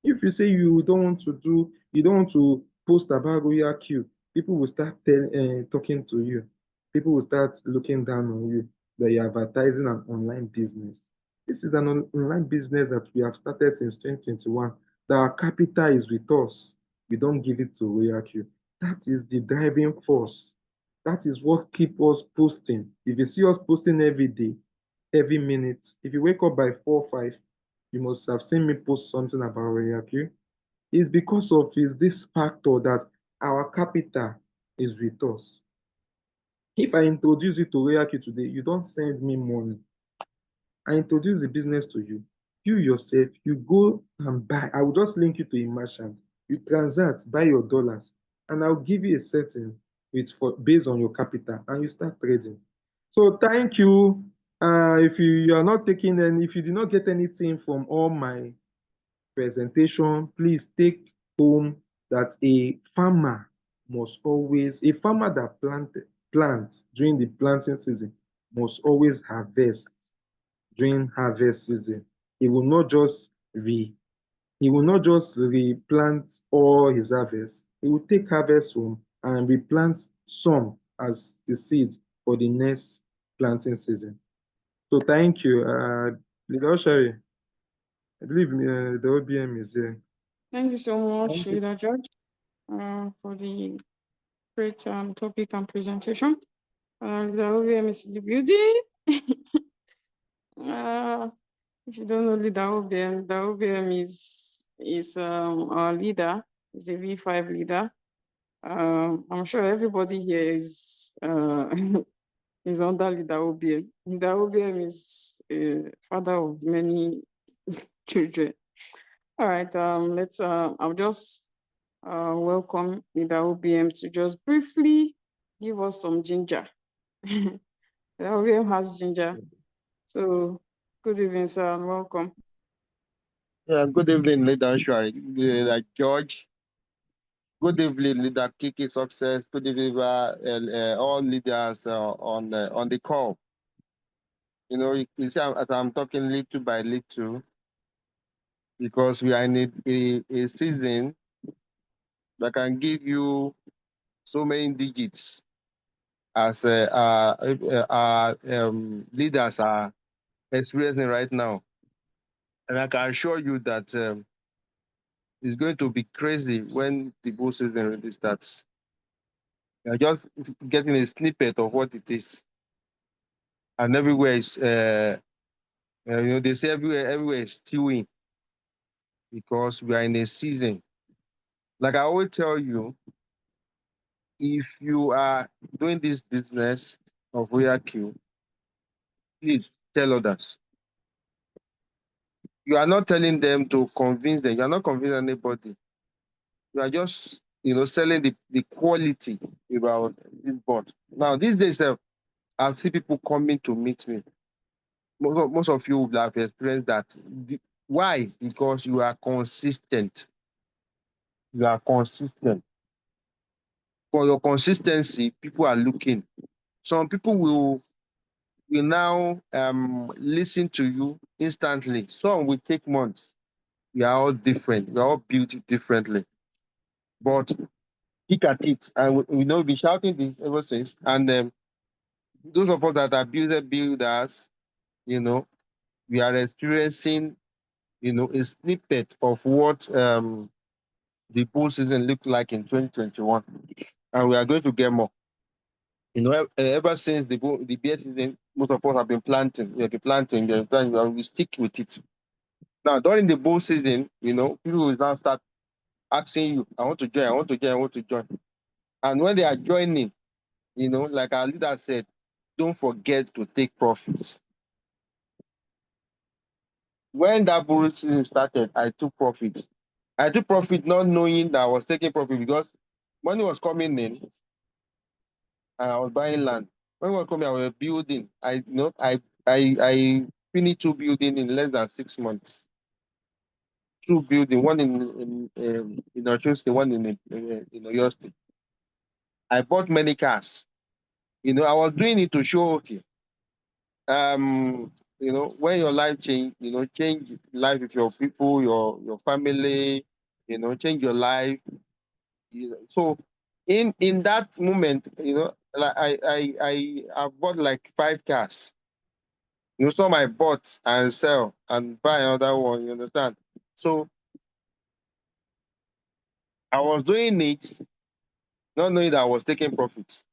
If you say you don't want to post about Royalq, people will start talking to you. People will start looking down on you that you're advertising an online business. This is an online business that we have started since 2021. That our capital is with us. We don't give it to Royalq. That is the driving force. That is what keeps us posting. If you see us posting every day, every minute, if you wake up by 4 5, you must have seen me post something about Royalq. It's because of is this factor that our capital is with us. If I introduce you to Royalq today, you don't send me money. I introduce the business to you. You yourself, you go and buy. I will just link you to a merchant. You transact, buy your dollars, and I'll give you a setting with for based on your capital, and you start trading. So thank you. If you are not taking any, if you did not get anything from all my presentation, please take home that a farmer that plants during the planting season must always harvest during harvest season. He will not just re he will not just replant all his harvest. He will take harvest home and replant some as the seed for the next planting season. So thank you. Leader Shari, I believe the OBM is here. Thank you so much, Thank you. Leader George, for the great topic and presentation. The OVM is in the building. uh, if you don't know Leader OBM, the OBM is our leader. Is a V5 leader. I'm sure everybody here is is under Leader OBM. Leader OBM is a father of many children. All right. Let's. I'll just welcome Leader OBM to just briefly give us some ginger. Leader OBM has ginger. So, good evening, sir, and welcome. Yeah, good evening, Leader Shwari, Leader George. Good evening, Leader Kiki Success. Good evening, all leaders on the call. You know, you see, as I'm talking little by little, because we are in a season that can give you so many digits as our leaders are experiencing right now. And I can assure you that it's going to be crazy when the bull season really starts. You're just getting a snippet of what it is, and everywhere is, they say everywhere is stewing because we are in a season. Like I always tell you, if you are doing this business of Royalq, please tell others. You are not telling them to convince them. You are not convincing anybody. You are just, selling the quality about this board. Now, these days, I see people coming to meet me. Most of you will have experienced that. Why? Because you are consistent. You are consistent. For your consistency, people are looking. Some people will now listen to you instantly. Some will take months. We are all different. We are all built differently. But look at it, and we know we've been shouting this ever since. And those of us that are builders, you know, we are experiencing, a snippet of what the pool season looked like in 2021, and we are going to get more. Ever since the beer season, most of us have been planting. We have been planting, and we stick with it. Now, during the bull season, people will now start asking you, I want to join, I want to join, I want to join. And when they are joining, like our leader said, don't forget to take profits. When that bull season started, I took profits. I took profit not knowing that I was taking profit because money was coming in and I was buying land. When we come here, I was building. I finished 2 building in less than 6 months. 2 building, one in Osun State, one in Oyo State. I bought many cars. I was doing it to show, okay, um, when your life change, change life with your people, your family, change your life. So in that moment, like I've bought like 5 cars. Some I bought and sell and buy another one. You understand? So I was doing it, not knowing that I was taking profits.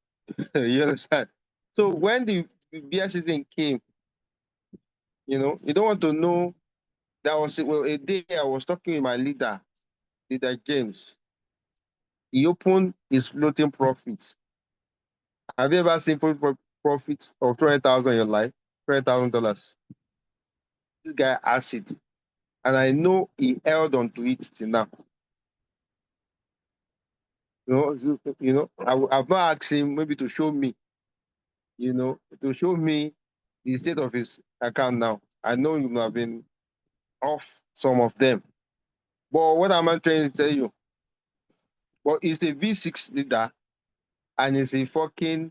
You understand? So when the beer season came, you don't want to know. That was a day I was talking with my leader James. He opened his floating profits. Have you ever seen profits of 20,000 in your life? $20,000. This guy has it, and I know he held on to it till now. I've not asked him maybe to show me, to show me the state of his account now. I know you have been off some of them, but what am I trying to tell you? But he's a V6 leader, and he's a fucking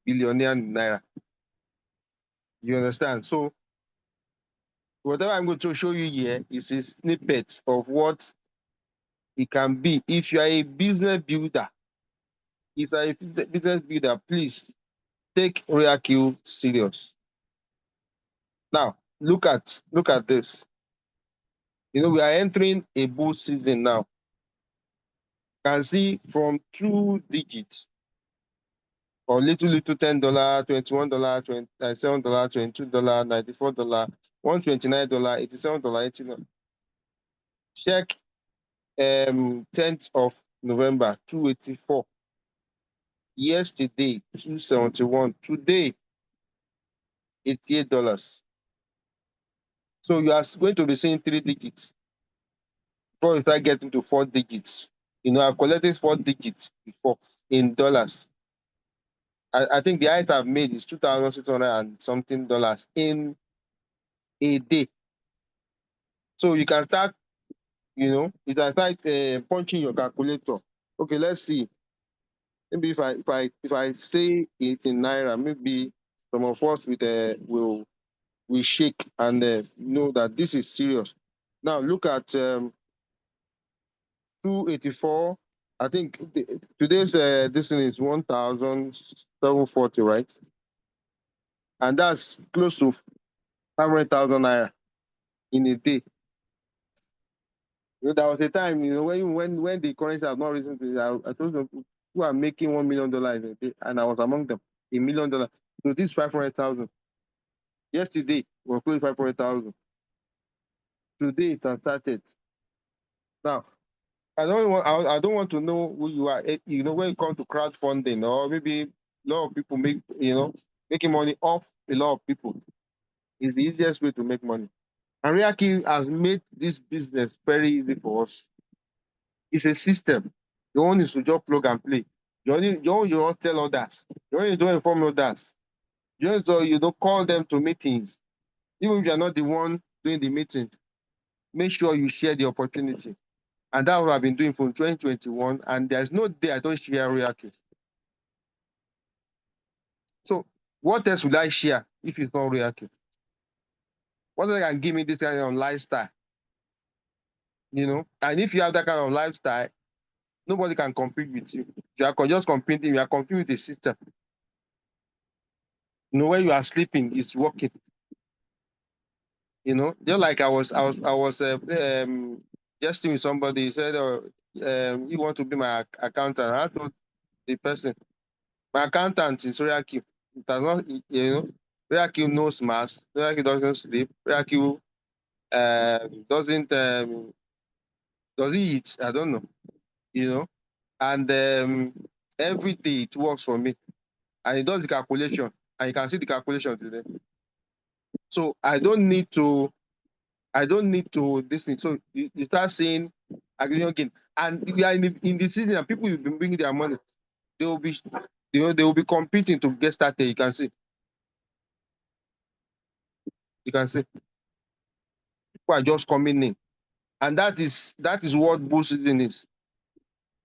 billionaire in naira. You understand? So whatever I'm going to show you here is a snippet of what it can be if you are a business builder. If you are a business builder, please take Royalq serious. Now, look at this. We are entering a bull season now. You can see from 2 digits or little $10, $21, $27, $22, $94, $129, $87, $89. Check 10th of November, 284. Yesterday, 271. Today, $88. So you are going to be seeing 3 digits before you start getting to 4 digits. I've collected 4 digits before in dollars. I think the height I've made is 2,600 and something dollars in a day. So you can start, you can start punching your calculator. Okay, let's see. Maybe if I say it in naira, maybe some of us will shake and know that this is serious. Now look at 284. I think today's this thing is 1,740, right? And that's close to 500,000 naira in a day. There was a time, when the currency has not risen to, I told them who are making $1 million in a day, and I was among them. $1 million. So this 500,000. Yesterday we were 500,000. Today it has started. Now I don't want to know who you are. When it comes to crowdfunding, or maybe a lot of people making money off a lot of people is the easiest way to make money. And Royalq has made this business very easy for us. It's a system. Your own is to just plug and play. You don't tell others. You don't inform others. You don't call them to meetings. Even if you're not the one doing the meeting, make sure you share the opportunity. And that's what I've been doing from 2021. And there's no day I don't share Royalq. So what else would I share if it's not Royalq? What else can give me this kind of lifestyle? And if you have that kind of lifestyle, nobody can compete with you. You are just competing, you are competing with the system. When you are sleeping, it's working. Just like I was just with somebody. He said, you want to be my accountant. I told the person, my accountant is Royalq. It does not, Royalq knows maths. Royalq doesn't sleep. Royalq doesn't does he eat? I don't know. And every day it works for me. And it does the calculation. And you can see the calculation today. So I don't need to this thing. So you start saying aggregation gain. And we are in the season and people will be bringing their money. They will be They will be competing to get started. You can see. You can see people are just coming in, and that is what bull season is.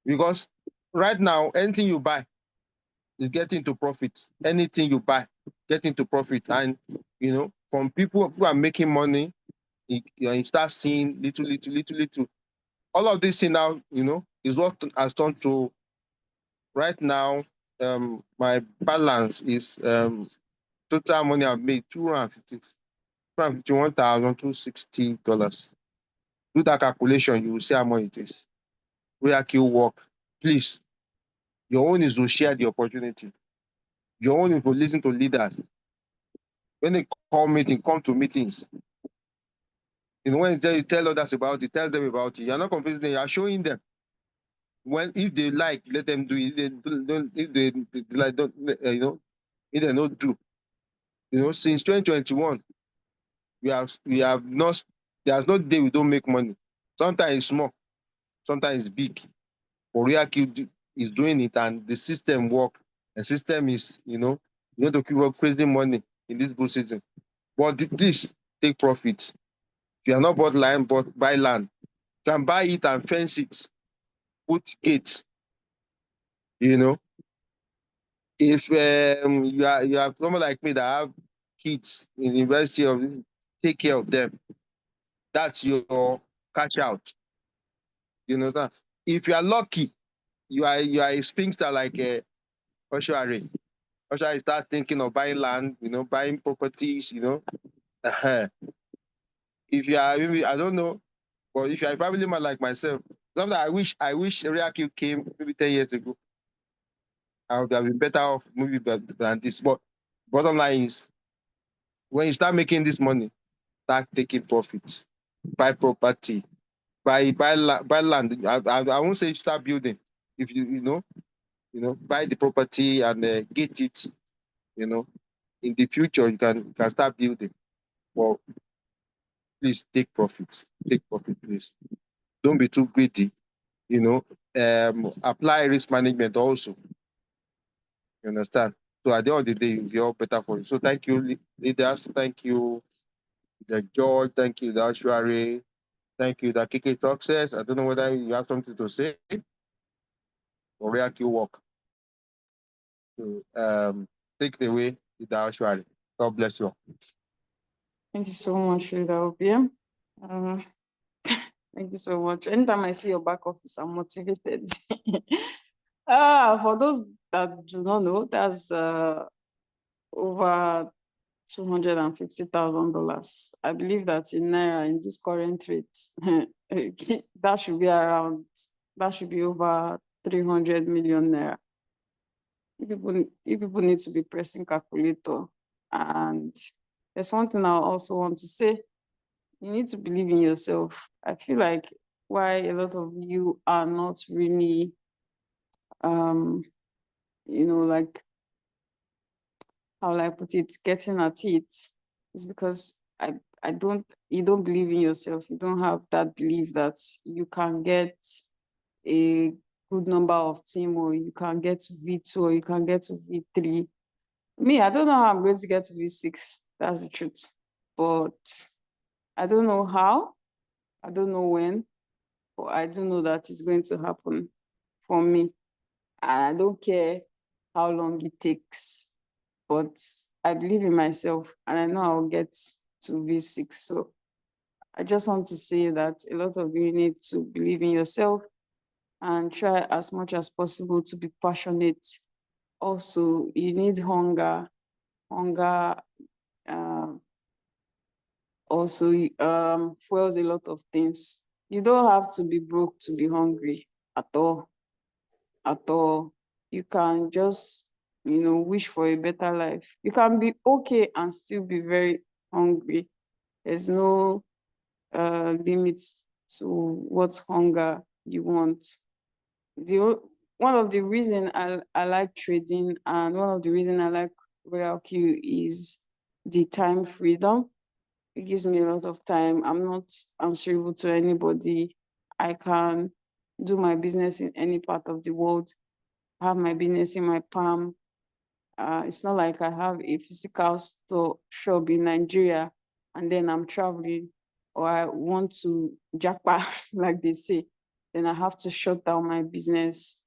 Because right now, anything you buy is getting to profit. Anything you buy, getting to profit, and from people who are making money, you start seeing little. All of this thing now, is what has turned to right now. My balance is total money I've made $251,260. Do that calculation, you will see how much it is. Royalq work. Please, your own is to share the opportunity. Your own is to listen to leaders. When they call meeting, come to meetings. When you tell others about it, tell them about it. You're not convincing them, you are showing them. If they like, let them do it. If they like, don't, if they not do. Since 2021, we have not, there's no day we don't make money. Sometimes it's small, sometimes it's big. But Royalq is doing it, and the system work. The system is, you have to keep up crazy money in this bull season. But please take profits. If you are not bought land, but buy land. You can buy it and fence it, put gates. If you are someone like me that have kids in university, take care of them. That's your catch out. You know that. If you are lucky, you are a spinster like Oshari. Oshari start thinking of buying land, buying properties, Uh-huh. If you are maybe I don't know, but if you are a family man like myself, sometimes I wish Royalq came maybe 10 years ago. I would have been better off maybe than this. But bottom line is, when you start making this money, start taking profits, buy property, buy land. I won't say start building. If buy the property and get it. In the future you can start building. But please take profits. Take profit, please. Don't be too greedy. Apply risk management also. You understand? So at the end of the day, it'll be all better for you. So thank you, leaders. Thank you, the George. Thank you, the Ashwari. Thank you, the KK Success. I don't know whether you have something to say or Royalq work. So take it away, the Ashwari. God bless you. Thank you so much, Leader Obia. Thank you so much. Anytime I see your back office, I'm motivated. For those that do not know, that's over $250,000. I believe that in Naira, in this current rate, that should be over 300 million Naira. If people need to be pressing calculator. And there's one thing I also want to say. You need to believe in yourself. I feel like why a lot of you are not really, like, how will I put it, getting at it, is because you don't believe in yourself. You don't have that belief that you can get a good number of team, or you can get to V2, or you can get to V3. Me, I don't know how I'm going to get to V6. That's the truth. But I don't know how. I don't know when. But I do know that it's going to happen for me. And I don't care how long it takes. But I believe in myself, and I know I'll get to V6. So I just want to say that a lot of you need to believe in yourself and try as much as possible to be passionate. Also, you need hunger. Hunger also fuels a lot of things. You don't have to be broke to be hungry at all. At all. You can just, wish for a better life. You can be okay and still be very hungry. There's no limits to what hunger you want. One of the reasons I like trading, and one of the reasons I like Royalq is the time freedom. It gives me a lot of time. I'm not answerable to anybody. I can do my business in any part of the world. I have my business in my palm. It's not like I have a physical store shop in Nigeria and then I'm traveling or I want to jackpot, like they say, then I have to shut down my business.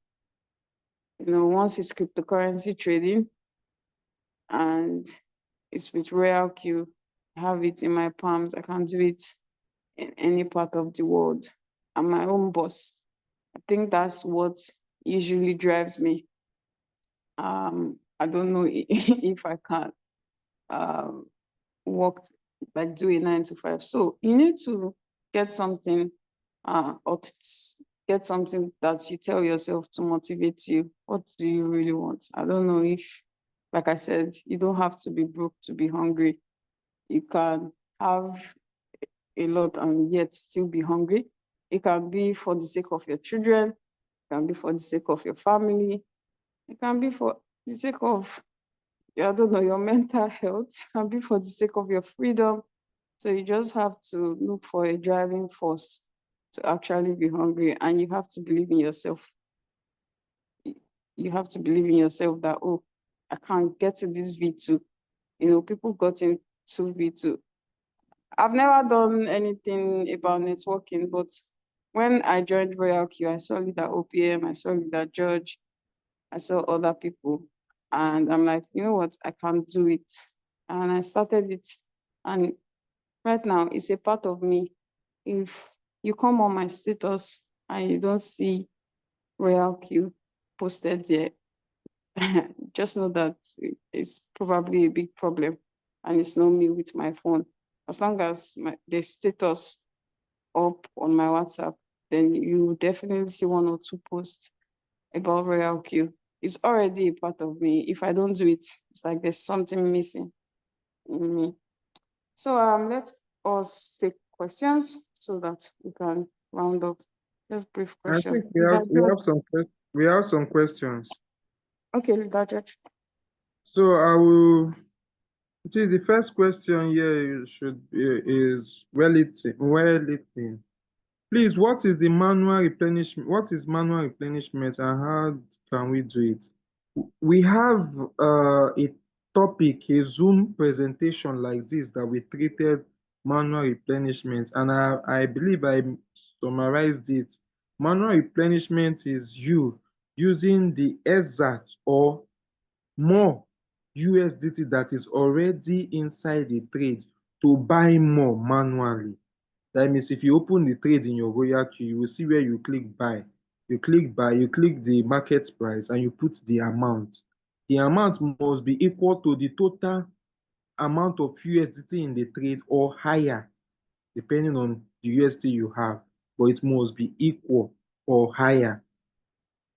Once it's cryptocurrency trading and it's with Royalq, I have it in my palms. I can do it in any part of the world. I'm my own boss. I think that's what usually drives me. I don't know if I can um, work, like do a 9 to 5. So you need to get something get something that you tell yourself to motivate you. What do you really want? I don't know if, like I said, you don't have to be broke to be hungry. You can have a lot and yet still be hungry. It can be for the sake of your children. It can be for the sake of your family. It can be for the sake of, I don't know, your mental health. It can be for the sake of your freedom. So you just have to look for a driving force to actually be hungry, and you have to believe in yourself. You have to believe in yourself that, oh, I can't get to this V2. People got into V2. I've never done anything about networking, but when I joined Royalq, I saw leader OPM, I saw leader George, I saw other people, and I'm like, you know what, I can do it. And I started it. And right now, it's a part of me. If you come on my status and you don't see Royalq posted there, just know that it's probably a big problem and it's not me with my phone. As long as the status up on my WhatsApp, then you will definitely see 1 or 2 posts about Royalq. It's already a part of me. If I don't do it, it's like there's something missing in me. So let us take questions so that we can round up. Just brief I questions. think we have some questions. Okay, Leader Judge. So I will. The first question here is relating. Please, what is the manual replenishment? What is manual replenishment and how can we do it? We have a topic, a Zoom presentation like this that we treated manual replenishment, and I believe I summarized it. Manual replenishment is you using the exact or more USDT that is already inside the trade to buy more manually. That means if you open the trade in your Royalq, you will see where you click buy. You click buy, you click the market price, and you put the amount. The amount must be equal to the total amount of USDT in the trade or higher, depending on the USDT you have. But it must be equal or higher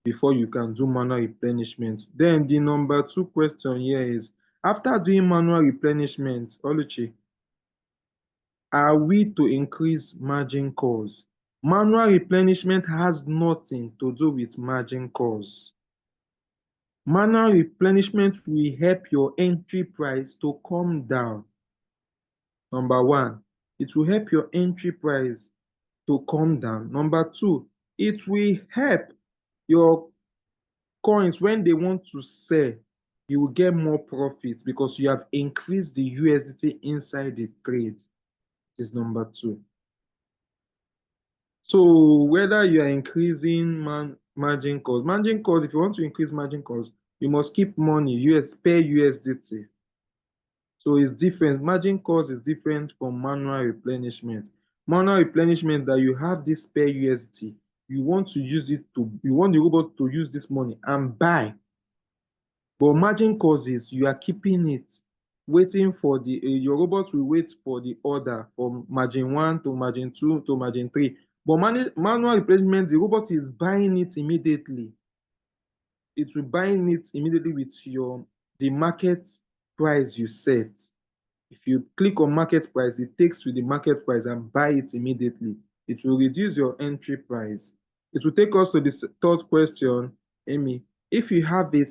before you can do manual replenishment. Then the number 2 question here is, after doing manual replenishment, Oluchi, are we to increase margin calls? Manual replenishment has nothing to do with margin calls. Manual replenishment will help your entry price to come down. Number 1, it will help your entry price to come down. Number 2, it will help your coins when they want to sell. You will get more profits because you have increased the USDT inside the trade. This is number 2. So whether you are increasing margin calls, if you want to increase margin calls, you must keep money per USDT. So it's different. Margin calls is different from manual replenishment. Manual replenishment, that you have this per USDT, you want the robot to use this money and buy. But margin calls is you are keeping it, waiting for your robot will wait for the order from margin 1 to margin 2 to margin 3. But manual replacement, the robot is buying it immediately. It will buying it immediately with the market price you set. If you click on market price, it takes you the market price and buy it immediately. It will reduce your entry price. It will take us to the 3rd question, Amy. If you have a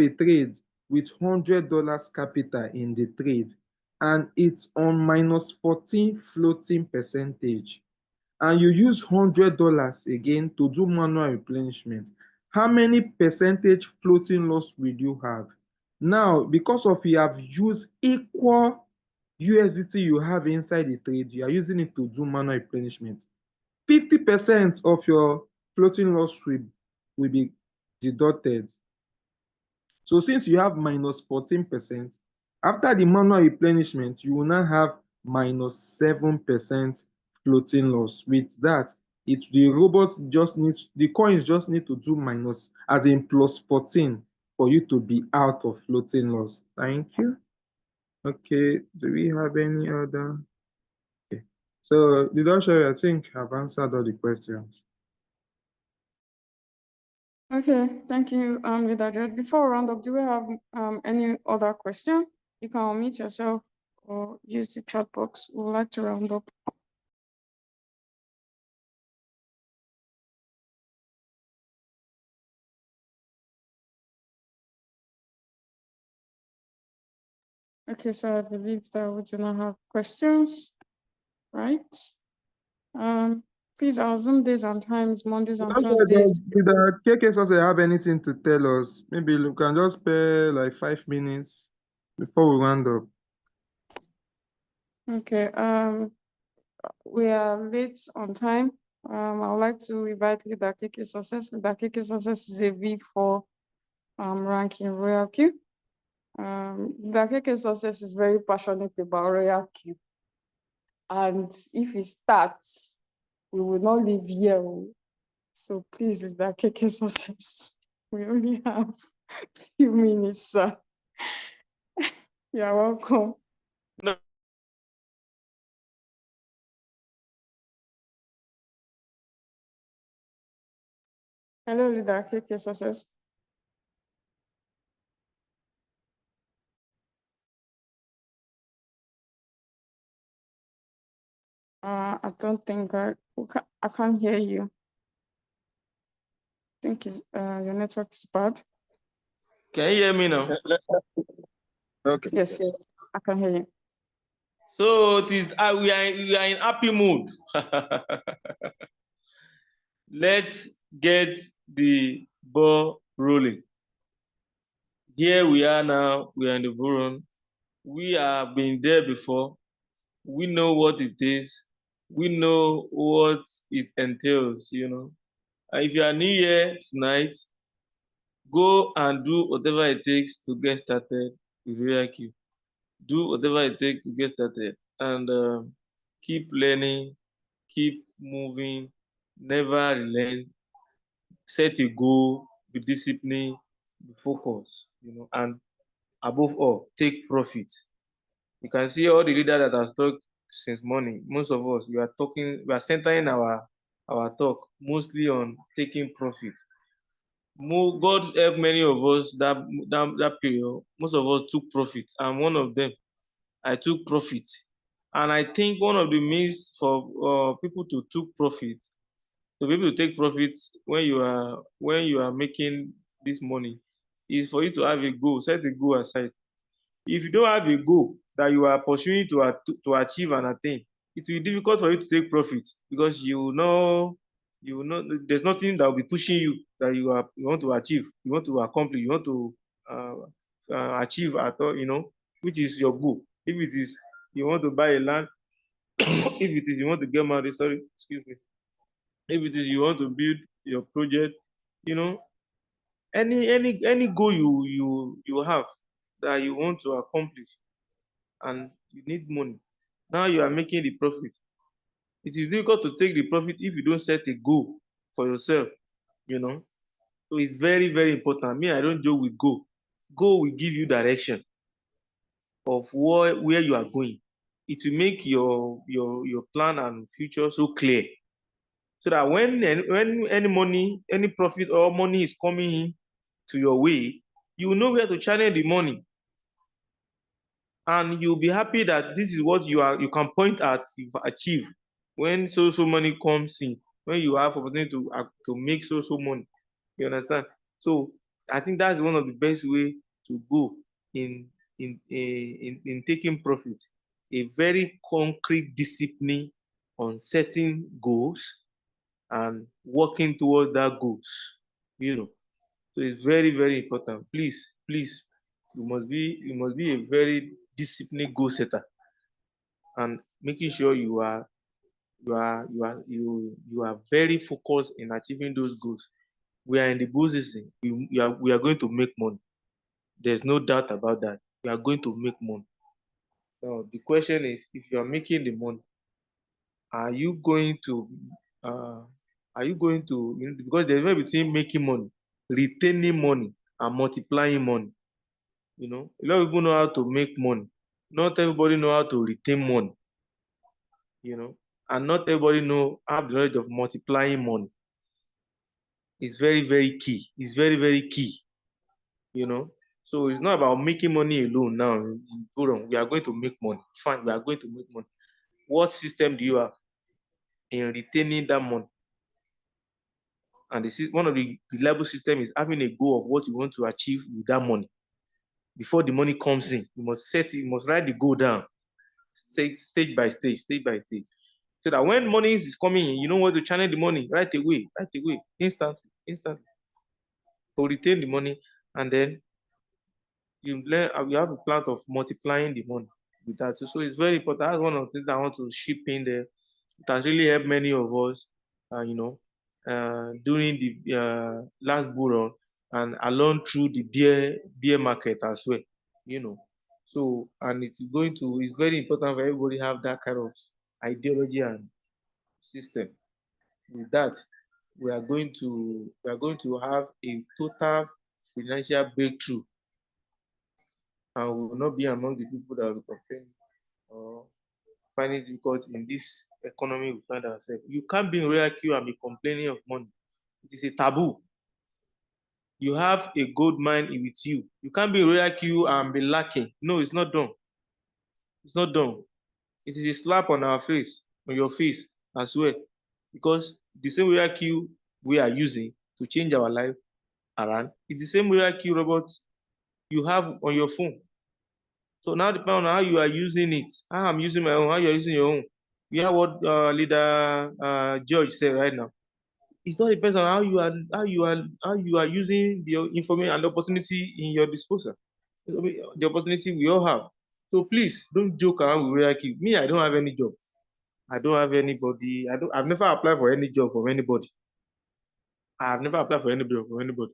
trade with $100 capital in the trade and it's on -14 floating percentage, and you use $100 again to do manual replenishment, how many percentage floating loss will you have? Now, because of you have used equal USDT you have inside the trade, you are using it to do manual replenishment. 50% of your floating loss will be deducted. So since you have minus 14%, after the manual replenishment, you will now have minus 7% floating loss. With that, the robot just needs, the coins just need to do minus, as in plus 14 for you to be out of floating loss. Thank you. Okay, do we have any other? Okay. So, Didosha, I think I've answered all the questions. Okay, thank you, Leader. Before we round up, do we have any other question? You can unmute yourself or use the chat box. We would like to round up. Okay, so I believe that we do not have questions, right? Please, our Zoom days and times, Mondays and Thursdays. Did the KK also have anything to tell us? Maybe we can just spare like 5 minutes before we round up. Okay, we are late on time. I would like to invite Leader KK Success. Leader KK Success is a V4 ranking Royalq. Leader KK Success is very passionate about Royalq. And if it starts, we will not leave here. So please, Leader KK Success. We only have a few minutes, sir. You're welcome. No. Hello, Leader KK Success. I don't think I can't hear you. I think your network is bad. Can you hear me now? Okay. Yes, I can hear you. So it is we are in happy mood. Let's get the ball rolling. Here we are now, we are in the Bullrun. We have been there before. We know what it is. We know what it entails, you know. And if you are new here tonight, go and do whatever it takes to get started with Royalq. Do whatever it takes to get started, and keep learning, keep moving, never relent, set a goal, be disciplined, be focused, you know, and above all, take profit. You can see all the leaders that have talked since morning. Most of us, we are centering our talk mostly on taking profit. God help many of us that period. Most of us took profit. I'm one of them. I took profit. And I think one of the means for people to take profit, to be able to take profit when you are making this money, is for you to have a goal, set a goal aside. If you don't have a goal that you are pursuing to achieve and attain, it will be difficult for you to take profit, because you know there's nothing that will be pushing you that you want to achieve, you want to accomplish, you want to achieve at all, you know, which is your goal. If it is you want to buy a land, if it is you want to get married, sorry, excuse me, if it is you want to build your project, you know, any goal you have that you want to accomplish, and you need money. Now you are making the profit. It is difficult to take the profit if you don't set a goal for yourself, you know. So it's very, very important. Me, I don't joke with goal. Goal will give you direction of where you are going. It will make your plan and future so clear, so that when any money, any profit or money is coming in to your way, you know where to channel the money, and you'll be happy that this is what you can point at, you've achieved. When so money comes in, when you have opportunity to make so money, you understand. So I think that's one of the best way to go in taking profit. A very concrete discipline on setting goals and working towards that goals. So it's very, very important. Please, you must be a very disciplined goal setter, and making sure you are very focused in achieving those goals. We are in the bull season. We are going to make money. There's no doubt about that. We are going to make money. Now the question is, if you are making the money, are you going to uh, because there's a difference between making money, retaining money, and multiplying money. A lot of people know how to make money. Not everybody know how to retain money. And not everybody have the knowledge of multiplying money. It's very, very key. It's very, very key. So it's not about making money alone now. Go wrong. We are going to make money. Fine, we are going to make money. What system do you have in retaining that money? And one of the reliable system is having a goal of what you want to achieve with that money. Before the money comes in, you must set it, you must write the goal down, stage by stage, so that when money is coming in, you know what to channel the money right away, instantly, to retain the money. And then you have a plan of multiplying the money with that. So it's very important. That's one of the things I want to ship in there. It has really helped many of us, during the last bull run and along through the beer market as well. So, and it's very important for everybody to have that kind of ideology and system. With that, we are going to have a total financial breakthrough, and we will not be among the people that will be complaining or find it difficult in this economy we find ourselves. You can't be in Royalq and be complaining of money. It is a taboo. You have a gold mine with you. You can't be in Royalq and be lacking. No, it's not done. It's not done. It is a slap on our face, on your face as well. Because the same Royalq we are using to change our life around, it's the same Royalq robot you have on your phone. So now depending on how you are using it, how I'm using my own, how you are using your own. You hear what leader George said right now. It all depends on how you are using the information and opportunity in your disposal. The opportunity we all have. So please don't joke around with Royalq. Me, I don't have any job. I don't have anybody. I've never applied for any job from anybody. I've never applied for any job from anybody.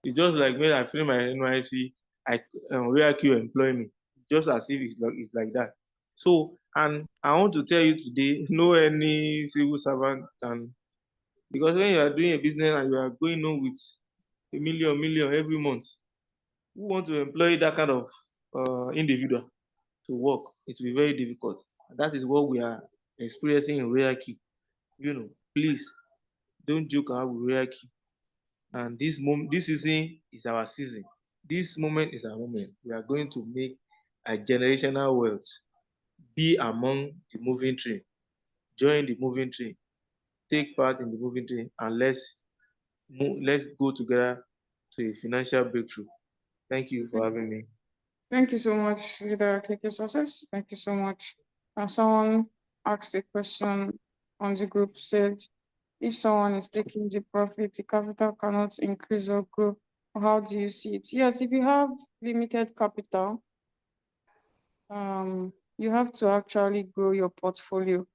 It's just like when I fill my NYC, Royalq employ me. Just as if it's like that. So, and I want to tell you today, no any civil servant can, because when you are doing a business and you are going on with a million every month, who want to employ that kind of individual to work? It will be very difficult. And that is what we are experiencing in Royalq. Please don't joke around with Royalq. And this season is our season. This moment is our moment. We are going to make a generational wealth. Be among the moving train. Join the moving train. Take part in the moving train, and let's go together to a financial breakthrough. Thank you for having me. Thank you so much, Leader KK Success. Thank you so much. Someone asked a question on the group, said, if someone is taking the profit, the capital cannot increase or grow. How do you see it? Yes, if you have limited capital, you have to actually grow your portfolio.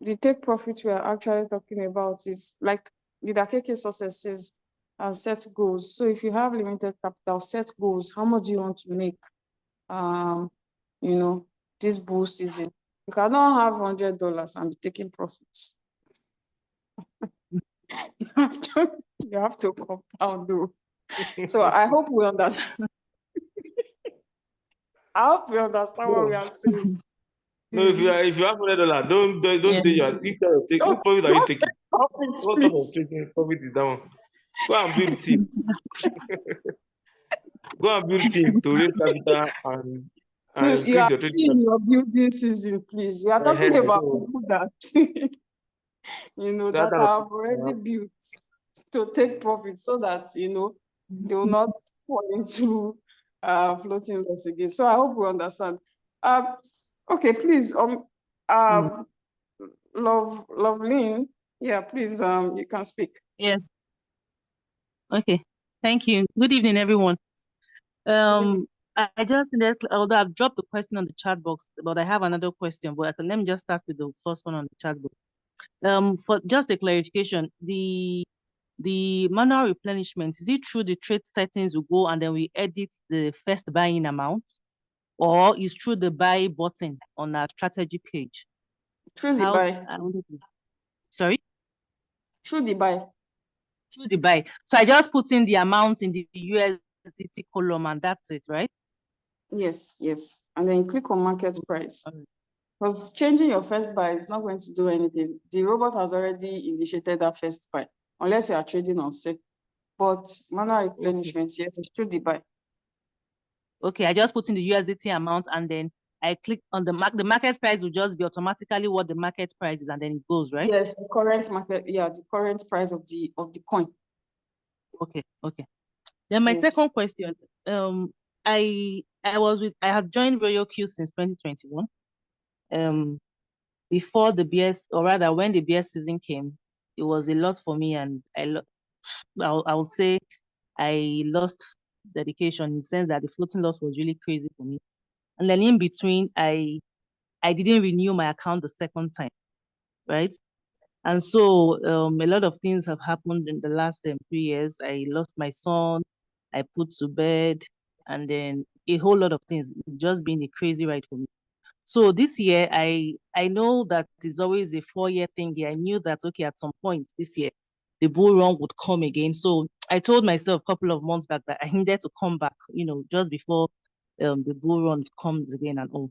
The take profit we are actually talking about is, like Leader KK Success says, set goals. So if you have limited capital, set goals. How much do you want to make? This bull season. You cannot have $100 and be taking profits. you have to compound though. So I hope we understand. I hope we understand what we are saying. No, if you have $100, don't stay here. What profit are you taking? What type of taking profit is that one? Go and build team. Go and build team to raise capital and increase your trading capital. Your building season, please. We are talking about people that that have already built to take profit, so that they will not fall into floating loss again. So I hope we understand. Okay, please. Loveline, yeah, please, you can speak. Yes. Okay. Thank you. Good evening, everyone. I just needed, although I've dropped the question on the chat box, but I have another question. But let me just start with the first one on the chat box. For just a clarification, the manual replenishment, is it through the trade settings we go and then we edit the first buying amount, or is through the buy button on our strategy page? Through the buy. Sorry? Through the buy. Through the buy. So I just put in the amount in the USDT column and that's it, right? Yes, yes. And then you click on market price. Because changing your first buy is not going to do anything. The robot has already initiated that first buy, unless you are trading on sale. But manual replenishment, yes, it's through the buy. Okay, I just put in the USDT amount and then I click on the market price will just be automatically what the market price is and then it goes, right? Yes, the current market, yeah, the current price of the coin. Okay. Then my second question, I have joined Royalq since 2021. Before the BS, or rather when the BS season came, it was a lot for me, and I would say I lost dedication in the sense that the floating loss was really crazy for me. And then in between, I didn't renew my account the second time, right? And so a lot of things have happened in the last 3 years. I lost my son, I put to bed, and then a whole lot of things. It's just been a crazy ride for me. So this year, I know that it's always a 4-year thing here. I knew that, okay, at some point this year, the bull run would come again. So I told myself a couple of months back that I needed to come back, just before the bull run comes again and all.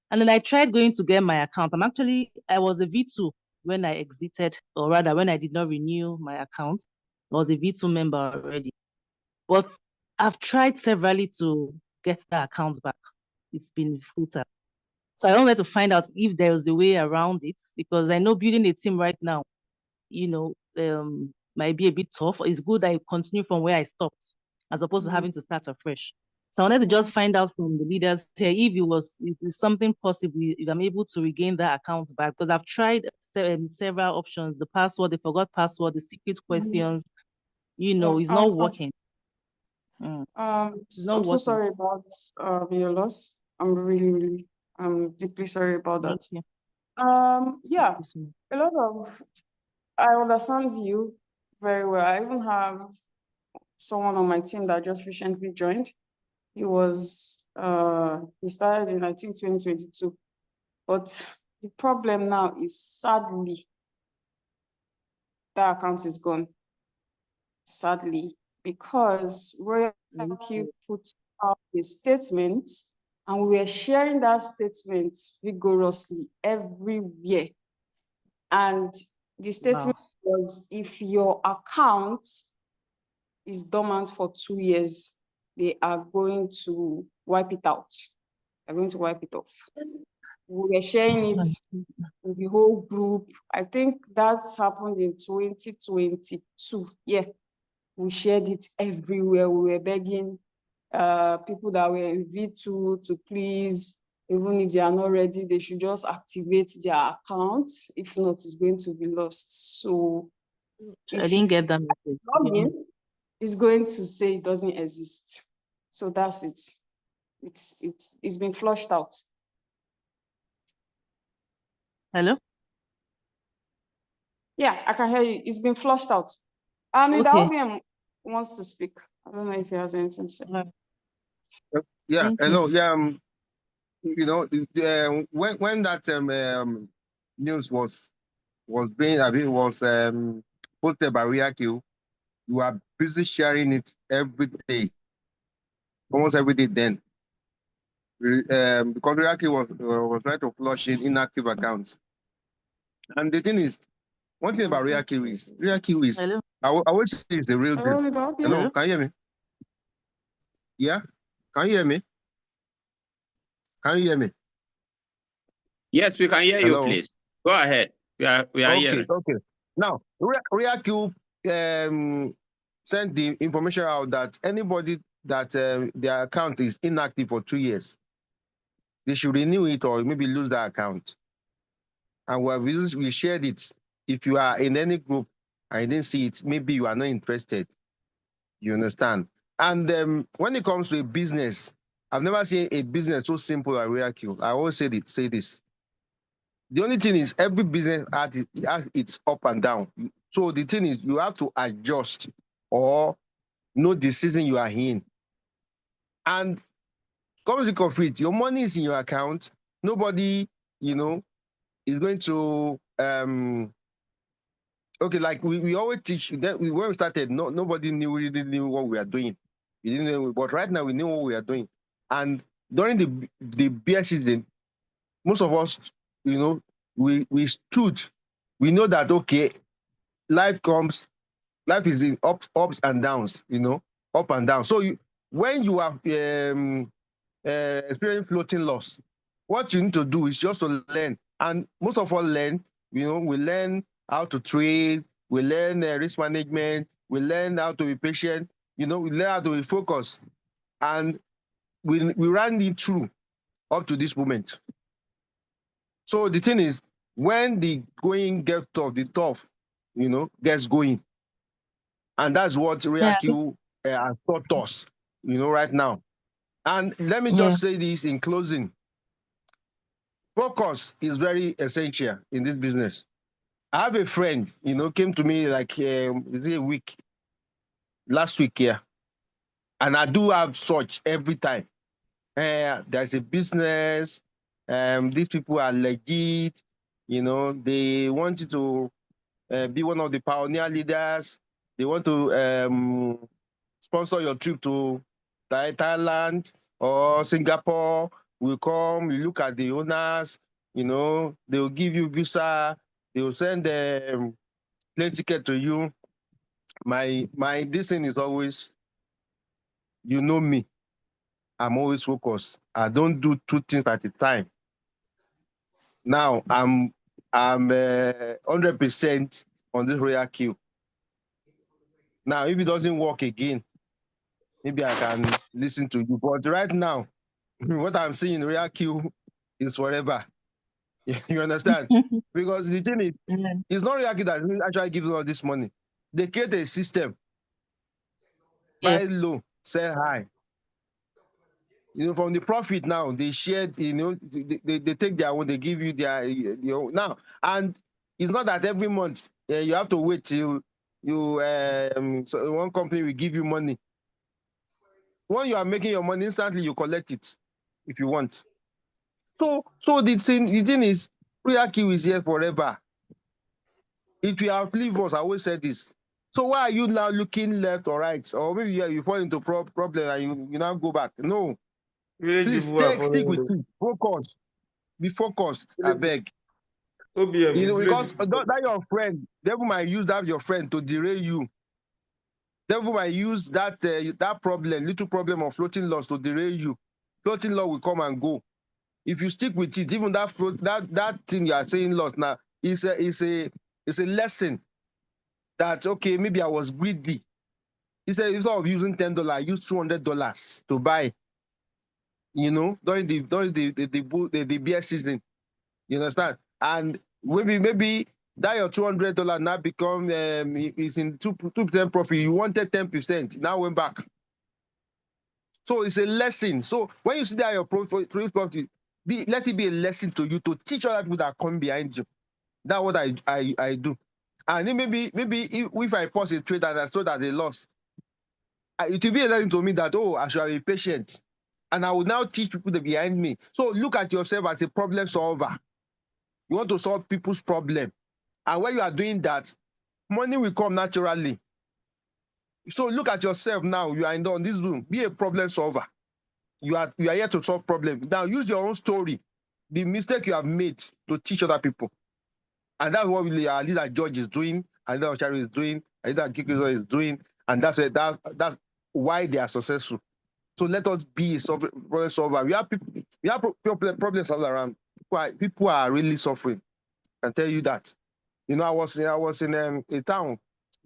And then I tried going to get my account. I was a V2 when I exited, or rather when I did not renew my account. I was a V2 member already. But I've tried severally to get that account back. It's been futile. So I wanted to find out if there was a way around it, because I know building a team right now, might be a bit tough. It's good I continue from where I stopped, as opposed to having to start afresh. So I wanted to just find out from the leaders here if it's something possible, if I'm able to regain that account back, because I've tried several options. The password, they forgot password, the secret questions, it's not working. I'm so sorry about your loss. I'm deeply sorry about that. Yeah, a lot of, I understand you very well. I even have someone on my team that just recently joined. He started in, I think, 2022. But the problem now is, sadly, that account is gone. Sadly, because Royalq put out a statement and we were sharing that statement vigorously everywhere. And the statement was, if your account is dormant for 2 years, they are going to wipe it out. They're going to wipe it off. We were sharing it with the whole group. I think that happened in 2022. Yeah, we shared it everywhere. We were begging people that were in V2 to please, even if they are not ready, they should just activate their account. If not, it's going to be lost. So I didn't get that message. Login is going to say it doesn't exist. So that's it. It's been flushed out. Hello? Yeah, I can hear you. It's been flushed out. The OBM wants to speak. I don't know if he has anything to say. Yeah, hello. Yeah, when that news was posted by Royalq, you are busy sharing it every day, almost every day. Then, because Royalq was trying to flush in inactive accounts, and the thing is, one thing about Royalq is Hello? I would say it's the real deal. Hello, can you hear me? Yeah, can you hear me? Can you hear me? Yes, we can hear you, please. Go ahead. We are hearing. Okay. Now, Royalq sent the information out that anybody that their account is inactive for 2 years, they should renew it or maybe lose their account. and we shared it. If you are in any group and you didn't see it, maybe you are not interested. You understand? And when it comes to a business, I've never seen a business so simple as Royalq. I always say this. The only thing is every business has its up and down. So the thing is you have to adjust or know the season you are in. And come to think of it, your money is in your account. Nobody, is going to okay, like we always teach that when we started, nobody really knew what we are doing. We didn't know, but right now we know what we are doing. And during the beer season, most of us, we stood. We know that okay, life is in ups and downs, up and down. So when you are experiencing floating loss, what you need to do is just to learn. And most of us learn, we learn how to trade, we learn risk management, we learn how to be patient, we learn how to be focused. And we ran it through up to this moment. So the thing is, when the going gets tough, the tough, gets going. And that's what Royalq has taught us, right now. And let me just say this in closing. Focus is very essential in this business. I have a friend, came to me like last week here. And I do have such every time. There's a business, these people are legit, they want you to be one of the pioneer leaders. They want to sponsor your trip to Thailand or Singapore. We come, you look at the owners, they will give you visa, they will send plane ticket to you. My this thing is always, me. I'm always focused. I don't do two things at a time. Now I'm 100% on this Royalq. Now, if it doesn't work again, maybe I can listen to you. But right now, what I'm seeing in Royalq is forever. You understand? Because the thing is, it's not Royalq that actually gives us this money. They create a system. Buy low, sell high. From the profit now, they shared, they take their own, they give you their own. Now. And it's not that every month you have to wait till so one company will give you money. When you are making your money, instantly you collect it if you want. So the thing is, Royalq is here forever. If you outlive us, I always say this. So why are you now looking left or right? Or maybe you fall into problem and you now go back. No. Please stick with it. Focus. Be focused, I beg. Because that your friend, devil might use that your friend to derail you. Devil might use that little problem of floating loss to derail you. Floating loss will come and go. If you stick with it, even that thing you are saying loss now is a lesson that okay, maybe I was greedy. Instead of using $10, I used $200 to buy. During the beer season. You understand? And maybe that your $200 now become is in 2% profit. You wanted 10%, now went back. So it's a lesson. So when you see that your profit, let it be a lesson to you to teach other people that come behind you. That's what I do. And then maybe if I pause a trade and I saw that they lost, it will be a lesson to me that I should be patient. And I will now teach people that behind me. So look at yourself as a problem solver. You want to solve people's problem. And when you are doing that, money will come naturally. So look at yourself now. You are on this Zoom. Be a problem solver. You are here to solve problems. Now use your own story, the mistake you have made, to teach other people. And that's what our leader George is doing, and leader Shari is doing, and leader Kikizo is doing. And that's why they are successful. So let us be a problem solver. We have problems all around. People are really suffering. I can tell you that. I was in a town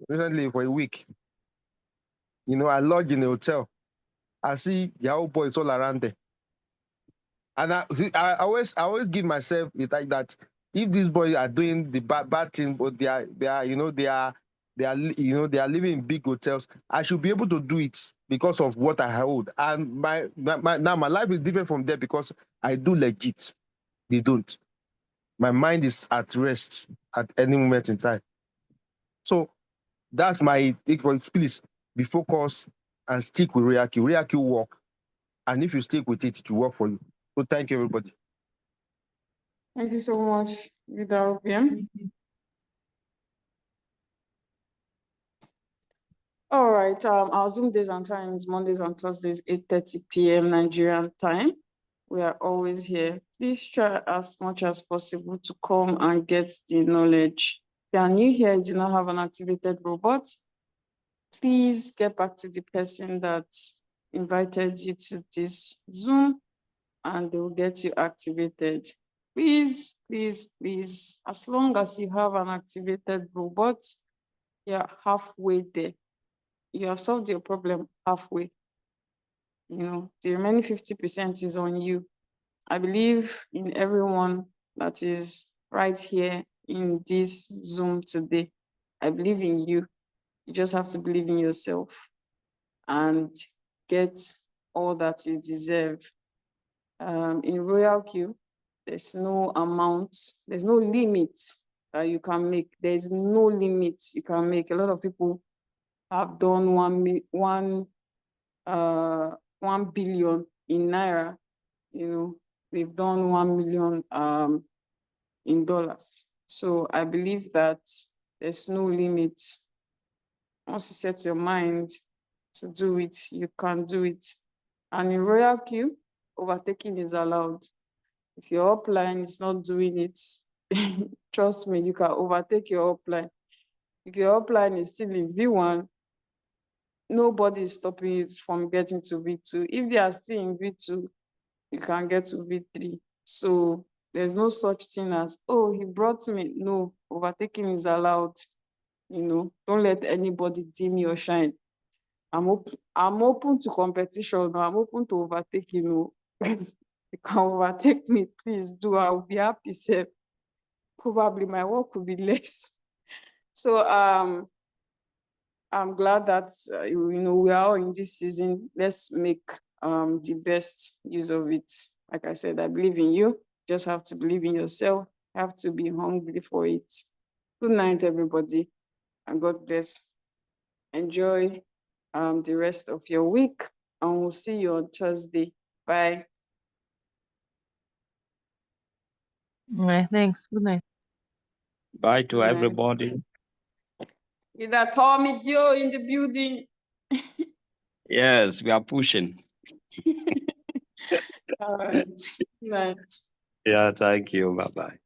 recently for a week. I lodged in a hotel. I see Yahoo boys all around there. And I always give myself the like that if these boys are doing the bad thing, but they are living in big hotels, I should be able to do it because of what I hold. And now my life is different from there because I do legit. They don't. My mind is at rest at any moment in time. So that's my take for it. Please be focused and stick with Royalq. Royalq will work. And if you stick with it, it will work for you. So thank you, everybody. Thank you so much, Leader OPM. All right, our Zoom days and times, Mondays and Thursdays, 8:30 p.m. Nigerian time. We are always here. Please try as much as possible to come and get the knowledge. If you are new here, you do not have an activated robot, please get back to the person that invited you to this Zoom and they will get you activated. Please, please, please, as long as you have an activated robot, you're halfway there. You have solved your problem halfway. You know, the remaining 50% is on you. I believe in everyone that is right here in this Zoom today. I believe in you. You just have to believe in yourself and get all that you deserve. In Royalq, there's no amount, there's no limit that you can make. There's no limit you can make. A lot of people have done 1 billion in Naira, you know, they've done 1 million in dollars. So I believe that there's no limit. Once you set your mind to do it, you can do it. And in Royalq, overtaking is allowed. If your upline is not doing it, trust me, you can overtake your upline. If your upline is still in V1, nobody is stopping you from getting to V2. If they are still in V2, you can get to V3. So there's no such thing as, oh, he brought me. No, overtaking is allowed. You know, don't let anybody dim your shine. I'm open to competition. I'm open to overtaking. You know, you can overtake me, please do. I'll be happy. Sir. Probably my work will be less. So I'm glad that you know, we are all in this season. Let's make the best use of it. Like I said, I believe in you. Just have to believe in yourself. Have to be hungry for it. Good night, everybody, and God bless. Enjoy the rest of your week, and we'll see you on Thursday. Bye. All right, thanks. Good night. Bye to Good night. everybody. Is that Tommy Dio in the building? Yes, we are pushing. All right. Good night. Yeah, thank you. Bye-bye.